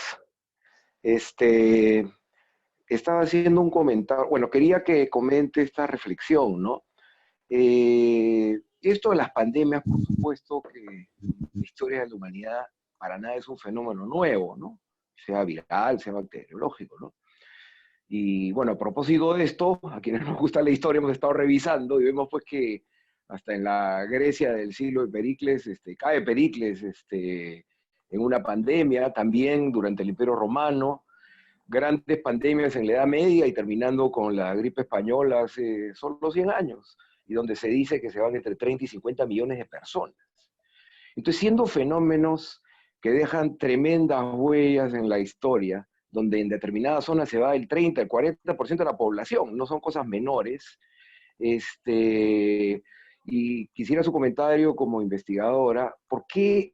Estaba haciendo un comentario, bueno, quería que comente esta reflexión, ¿no? esto de las pandemias, por supuesto que en la historia de la humanidad para nada es un fenómeno nuevo, ¿no? Sea viral, sea bacteriológico, ¿no? Y bueno, a propósito de esto, a quienes nos gusta la historia hemos estado revisando y vemos pues que hasta en la Grecia del siglo de Pericles, cae Pericles en una pandemia, también durante el Imperio Romano, grandes pandemias en la Edad Media y terminando con la gripe española hace solo 100 años, y donde se dice que se van entre 30 y 50 millones de personas. Entonces, siendo fenómenos que dejan tremendas huellas en la historia, donde en determinadas zonas se va el 30, el 40% de la población, no son cosas menores, y quisiera su comentario como investigadora, ¿por qué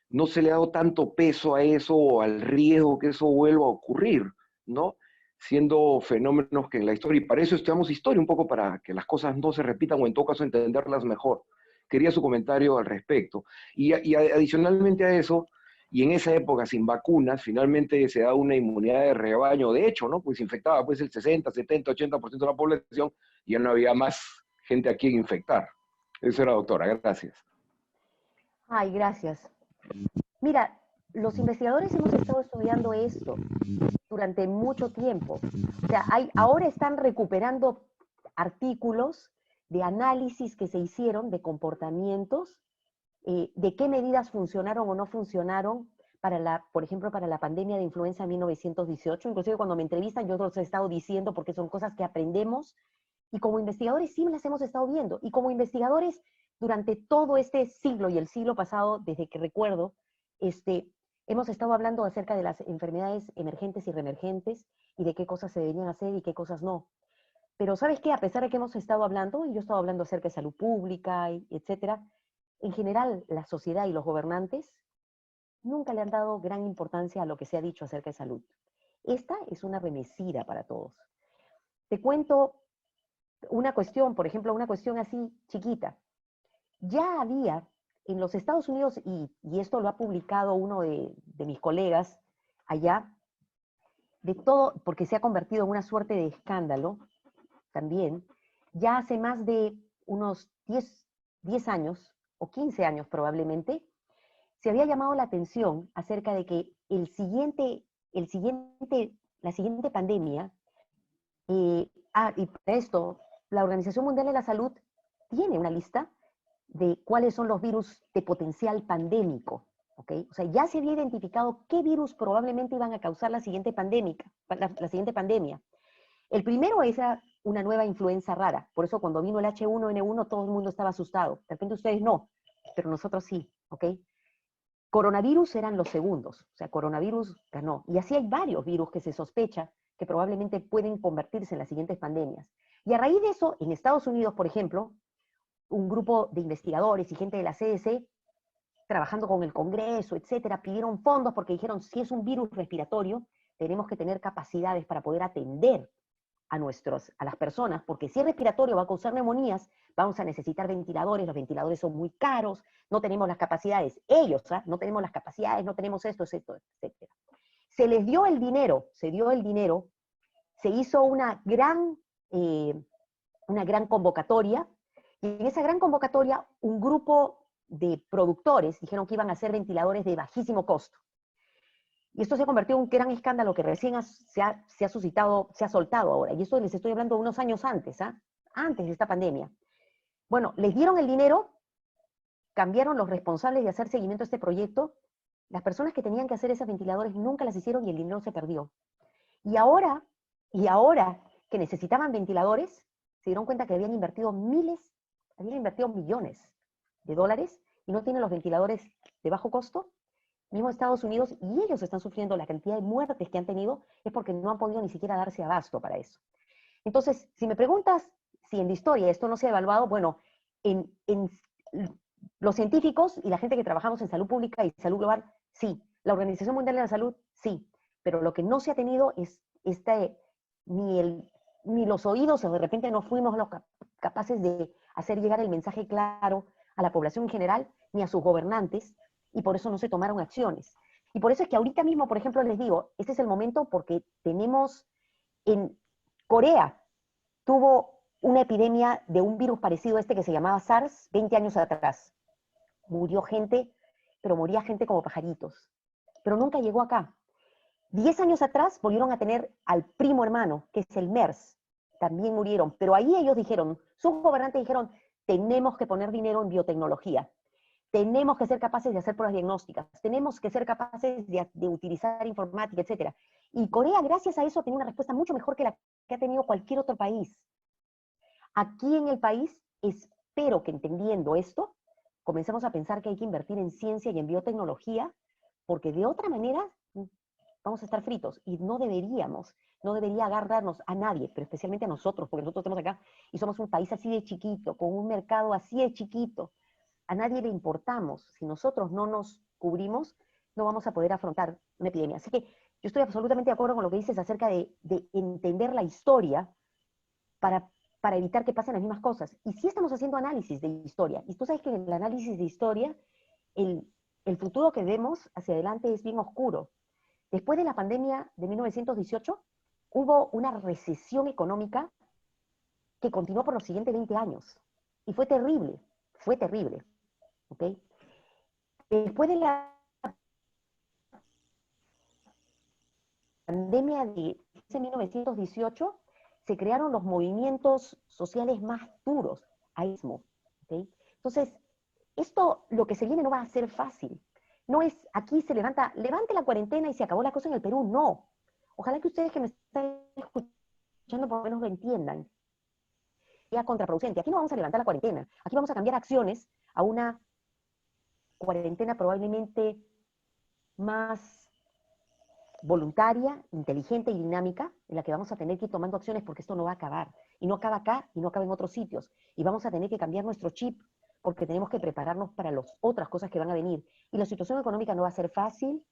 no se le ha dado tanto peso a eso o al riesgo que eso vuelva a ocurrir, ¿no? Siendo fenómenos que en la historia, y para eso estudiamos historia un poco, para que las cosas no se repitan o en todo caso entenderlas mejor. Quería su comentario al respecto. Y adicionalmente a eso, y en esa época sin vacunas, finalmente se da una inmunidad de rebaño, de hecho, ¿no? Pues infectaba pues el 60, 70, 80% de la población y ya no había más gente a quien infectar. Eso era, doctora, gracias. Ay, gracias. Mira, los investigadores hemos estado estudiando esto durante mucho tiempo. O sea, ahora están recuperando artículos de análisis que se hicieron de comportamientos, de qué medidas funcionaron o no funcionaron por ejemplo, para la pandemia de influenza en 1918. Inclusive cuando me entrevistan yo los he estado diciendo porque son cosas que aprendemos y como investigadores sí las hemos estado viendo. Y como investigadores durante todo este siglo y el siglo pasado, desde que recuerdo, hemos estado hablando acerca de las enfermedades emergentes y reemergentes y de qué cosas se deberían hacer y qué cosas no. Pero ¿sabes qué? A pesar de que hemos estado hablando, y yo he estado hablando acerca de salud pública, etcétera, en general la sociedad y los gobernantes nunca le han dado gran importancia a lo que se ha dicho acerca de salud. Esta es una remesida para todos. Te cuento una cuestión, por ejemplo, una cuestión así chiquita. Ya había en los Estados Unidos, y esto lo ha publicado uno de mis colegas allá, de todo, porque se ha convertido en una suerte de escándalo también, ya hace más de unos 10 años, o 15 años probablemente, se había llamado la atención acerca de que la siguiente pandemia, y para esto, la Organización Mundial de la Salud tiene una lista de cuáles son los virus de potencial pandémico, ¿ok? O sea, ya se había identificado qué virus probablemente iban a causar la siguiente pandemia. El primero es una nueva influenza rara, por eso cuando vino el H1N1 todo el mundo estaba asustado. De repente ustedes no, pero nosotros sí, ¿ok? Coronavirus eran los segundos, o sea, coronavirus ganó. Y así hay varios virus que se sospecha que probablemente pueden convertirse en las siguientes pandemias. Y a raíz de eso, en Estados Unidos, por ejemplo, un grupo de investigadores y gente de la CDC, trabajando con el Congreso, etcétera, pidieron fondos porque dijeron, si es un virus respiratorio, tenemos que tener capacidades para poder atender a las personas, porque si es respiratorio va a causar neumonías, vamos a necesitar ventiladores, los ventiladores son muy caros, no tenemos las capacidades, no tenemos las capacidades, no tenemos esto, etcétera. Se les dio el dinero, se hizo una gran convocatoria, y en esa gran convocatoria un grupo de productores dijeron que iban a hacer ventiladores de bajísimo costo. Y esto se ha convertido en un gran escándalo que recién se ha soltado ahora. Y esto les estoy hablando unos años antes, antes de esta pandemia. Bueno, les dieron el dinero, cambiaron los responsables de hacer seguimiento a este proyecto. Las personas que tenían que hacer esos ventiladores nunca las hicieron y el dinero se perdió. Y ahora que necesitaban ventiladores, se dieron cuenta que habían invertido millones de dólares y no tienen los ventiladores de bajo costo. Mismo Estados Unidos, y ellos están sufriendo la cantidad de muertes que han tenido, es porque no han podido ni siquiera darse abasto para eso. Entonces, si me preguntas si en la historia esto no se ha evaluado, bueno, en los científicos y la gente que trabajamos en salud pública y salud global, sí. La Organización Mundial de la Salud, sí. Pero lo que no se ha tenido es ni los oídos, o de repente no fuimos capaces de hacer llegar el mensaje claro a la población en general, ni a sus gobernantes, y por eso no se tomaron acciones. Y por eso es que ahorita mismo, por ejemplo, les digo, este es el momento porque tenemos en Corea, tuvo una epidemia de un virus parecido a este que se llamaba SARS 20 años atrás. Murió gente, pero moría gente como pajaritos. Pero nunca llegó acá. 10 años atrás volvieron a tener al primo hermano, que es el MERS. También murieron. Pero ahí ellos dijeron, sus gobernantes dijeron, tenemos que poner dinero en biotecnología. Tenemos que ser capaces de hacer pruebas diagnósticas. Tenemos que ser capaces de utilizar informática, etc. Y Corea, gracias a eso, tiene una respuesta mucho mejor que la que ha tenido cualquier otro país. Aquí en el país, espero que entendiendo esto, comencemos a pensar que hay que invertir en ciencia y en biotecnología, porque de otra manera vamos a estar fritos y no debería agarrarnos a nadie, pero especialmente a nosotros, porque nosotros estamos acá y somos un país así de chiquito, con un mercado así de chiquito. A nadie le importamos. Si nosotros no nos cubrimos, no vamos a poder afrontar una epidemia. Así que yo estoy absolutamente de acuerdo con lo que dices acerca de entender la historia para evitar que pasen las mismas cosas. Y sí estamos haciendo análisis de historia. Y tú sabes que en el análisis de historia, el futuro que vemos hacia adelante es bien oscuro. Después de la pandemia de 1918, hubo una recesión económica que continuó por los siguientes 20 años. Y fue terrible, fue terrible. ¿Okay? Después de la pandemia de 1918, se crearon los movimientos sociales más duros, ¿okay? Entonces, esto, lo que se viene no va a ser fácil. No es, aquí se levante la cuarentena y se acabó la cosa en el Perú, no. Ojalá que ustedes que me están escuchando por lo menos lo entiendan. Ya contraproducente, aquí no vamos a levantar la cuarentena, aquí vamos a cambiar acciones a una cuarentena probablemente más voluntaria, inteligente y dinámica, en la que vamos a tener que ir tomando acciones porque esto no va a acabar. Y no acaba acá y no acaba en otros sitios. Y vamos a tener que cambiar nuestro chip porque tenemos que prepararnos para las otras cosas que van a venir. Y la situación económica no va a ser fácil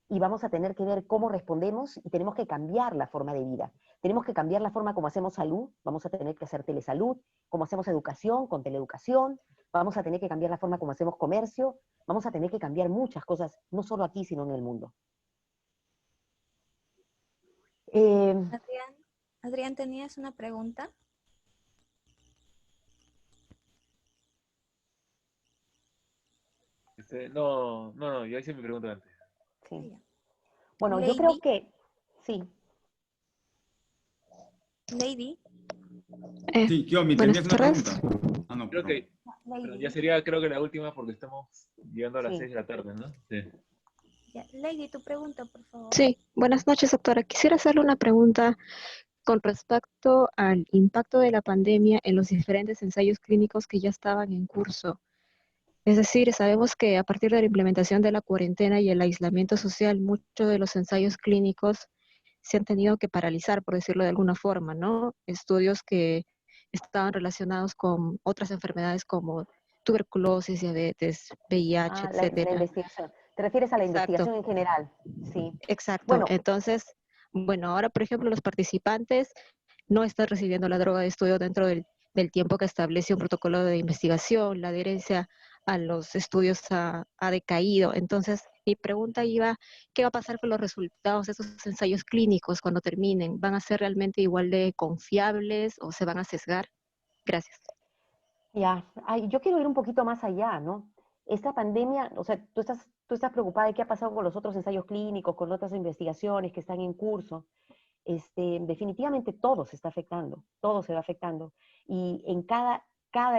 y vamos a tener que ver cómo respondemos y tenemos que cambiar la forma de vida. Tenemos que cambiar la forma como hacemos salud, vamos a tener que hacer telesalud, como hacemos educación, con teleeducación, vamos a tener que cambiar la forma como hacemos comercio, vamos a tener que cambiar muchas cosas, no solo aquí, sino en el mundo. Adrián, ¿tenías una pregunta? No, yo hice mi pregunta antes. Sí. Bueno, Lady. yo creo que sí. Lady. Sí, Kiomi, Buenas ¿tenías una tardes. pregunta? Ah, no, Creo perdón. que bueno, ya sería, creo que la última porque estamos llegando a las Sí. 6 de la tarde, ¿no? Sí. Ya, Lady, tu pregunta, por favor. Sí, buenas noches, doctora. Quisiera hacerle una pregunta con respecto al impacto de la pandemia en los diferentes ensayos clínicos que ya estaban en curso. Es decir, sabemos que a partir de la implementación de la cuarentena y el aislamiento social, muchos de los ensayos clínicos se han tenido que paralizar, por decirlo de alguna forma, ¿no? Estudios que estaban relacionados con otras enfermedades como tuberculosis, diabetes, VIH, La etcétera. investigación. ¿Te refieres a la Exacto. investigación en general? Sí. Exacto. Bueno, Entonces, bueno, ahora, por ejemplo, los participantes no están recibiendo la droga de estudio dentro del tiempo que establece un protocolo de investigación, la adherencia a los estudios ha decaído. Entonces, mi pregunta iba, ¿qué va a pasar con los resultados de esos ensayos clínicos cuando terminen? ¿Van a ser realmente igual de confiables o se van a sesgar? Gracias. ya, yo quiero ir un poquito más allá, ¿no? Esta pandemia, o sea, tú estás preocupada de qué ha pasado con los otros ensayos clínicos, con otras investigaciones que están en curso. Definitivamente todo se está afectando, todo se va afectando. Y en cada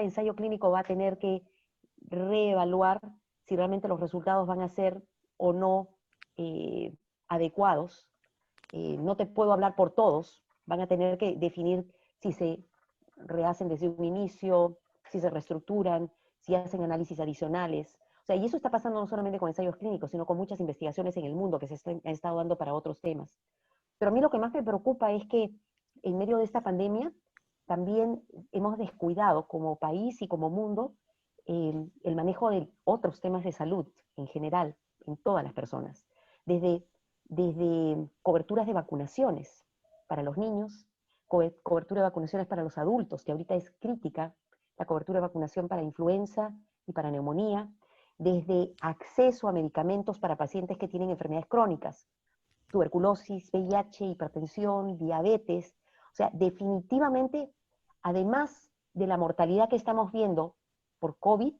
ensayo clínico va a tener que reevaluar si realmente los resultados van a ser o no adecuados. No te puedo hablar por todos, van a tener que definir si se rehacen desde un inicio, si se reestructuran, si hacen análisis adicionales. O sea, y eso está pasando no solamente con ensayos clínicos, sino con muchas investigaciones en el mundo que han estado dando para otros temas. Pero a mí lo que más me preocupa es que en medio de esta pandemia también hemos descuidado como país y como mundo el manejo de otros temas de salud en general, en todas las personas. Desde coberturas de vacunaciones para los niños, cobertura de vacunaciones para los adultos, que ahorita es crítica, la cobertura de vacunación para influenza y para neumonía, desde acceso a medicamentos para pacientes que tienen enfermedades crónicas, tuberculosis, VIH, hipertensión, diabetes. O sea, definitivamente además de la mortalidad que estamos viendo por COVID,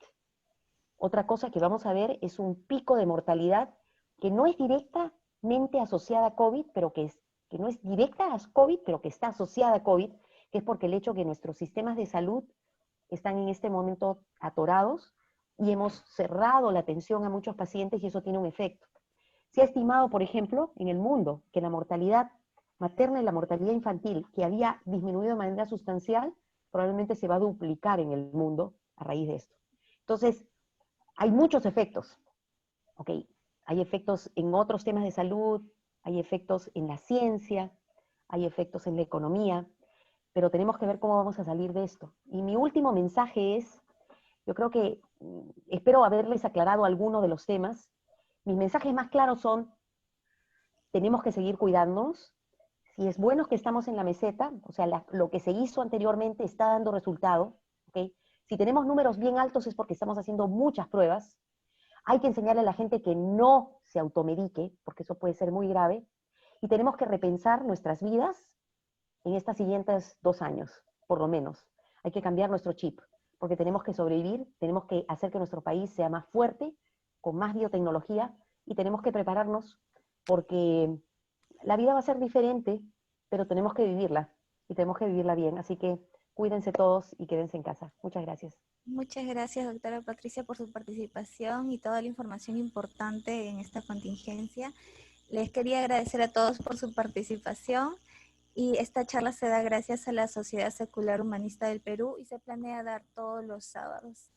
otra cosa que vamos a ver es un pico de mortalidad que no es directamente asociada a COVID, pero que no es directa a COVID, pero que está asociada a COVID, que es porque el hecho que nuestros sistemas de salud están en este momento atorados y hemos cerrado la atención a muchos pacientes y eso tiene un efecto. Se ha estimado, por ejemplo, en el mundo, que la mortalidad materna y la mortalidad infantil, que había disminuido de manera sustancial, probablemente se va a duplicar en el mundo a raíz de esto. Entonces, hay muchos efectos, ¿ok? Hay efectos en otros temas de salud, hay efectos en la ciencia, hay efectos en la economía, pero tenemos que ver cómo vamos a salir de esto. Y mi último mensaje es, yo creo que, espero haberles aclarado algunos de los temas. Mis mensajes más claros son, tenemos que seguir cuidándonos. Si es bueno que estamos en la meseta, o sea, lo que se hizo anteriormente está dando resultado, ¿ok? Si tenemos números bien altos es porque estamos haciendo muchas pruebas. Hay que enseñarle a la gente que no se automedique, porque eso puede ser muy grave. Y tenemos que repensar nuestras vidas en estos siguientes 2 años, por lo menos. Hay que cambiar nuestro chip, porque tenemos que sobrevivir, tenemos que hacer que nuestro país sea más fuerte, con más biotecnología, y tenemos que prepararnos, porque la vida va a ser diferente, pero tenemos que vivirla, y tenemos que vivirla bien. Así que cuídense todos y quédense en casa. Muchas gracias. Muchas gracias, doctora Patricia, por su participación y toda la información importante en esta contingencia. Les quería agradecer a todos por su participación. Y esta charla se da gracias a la Sociedad Secular Humanista del Perú y se planea dar todos los sábados.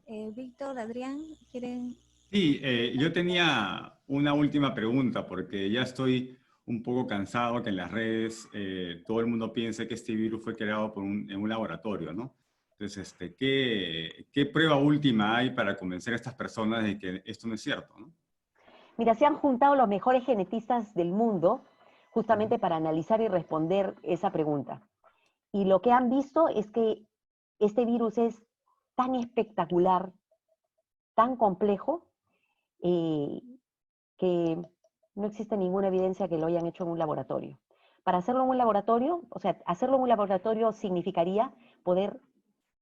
Víctor, Adrián, ¿quieren? Sí, yo tenía una última pregunta porque ya estoy un poco cansado que en las redes todo el mundo piense que este virus fue creado en un laboratorio, ¿no? Entonces, ¿qué prueba última hay para convencer a estas personas de que esto no es cierto, ¿no? Mira, se han juntado los mejores genetistas del mundo justamente para analizar y responder esa pregunta. Y lo que han visto es que este virus es tan espectacular, tan complejo, que no existe ninguna evidencia que lo hayan hecho en un laboratorio. Para hacerlo en un laboratorio, o sea, hacerlo en un laboratorio significaría poder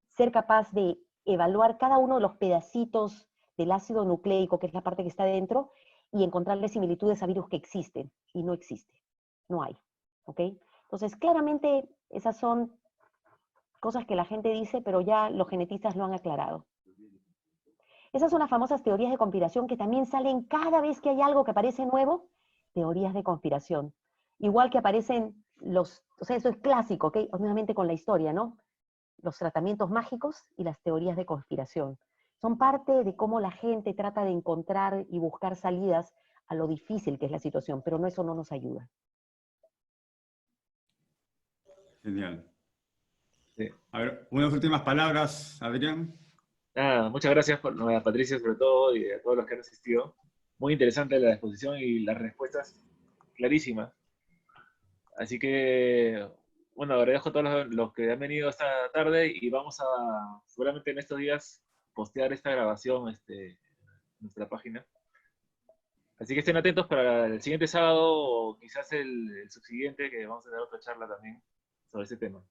ser capaz de evaluar cada uno de los pedacitos del ácido nucleico, que es la parte que está dentro, y encontrarle similitudes a virus que existen, y no existe. No hay, ¿ok? Entonces, claramente, esas son cosas que la gente dice, pero ya los genetistas lo han aclarado. Esas son las famosas teorías de conspiración que también salen cada vez que hay algo que aparece nuevo, teorías de conspiración. Igual que aparecen o sea, eso es clásico, ¿ok? Obviamente con la historia, ¿no? Los tratamientos mágicos y las teorías de conspiración. Son parte de cómo la gente trata de encontrar y buscar salidas a lo difícil que es la situación, pero eso no nos ayuda. Genial. Sí. A ver, unas últimas palabras, Adrián. Nada, muchas gracias a Patricia sobre todo y a todos los que han asistido. Muy interesante la exposición y las respuestas clarísimas. Así que, bueno, agradezco a todos los que han venido esta tarde y vamos a, seguramente en estos días, postear esta grabación en nuestra página. Así que estén atentos para el siguiente sábado o quizás el subsiguiente, que vamos a dar otra charla también sobre ese tema.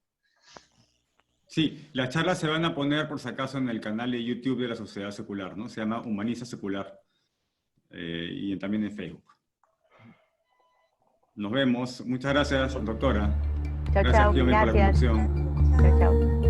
Sí, las charlas se van a poner, por si acaso, en el canal de YouTube de la Sociedad Secular, ¿no? Se llama Humaniza Secular. Y también en Facebook. Nos vemos. Muchas gracias, doctora. Chao, Gracias, chao. Guillermo, por la Gracias. conducción. Chao, chao.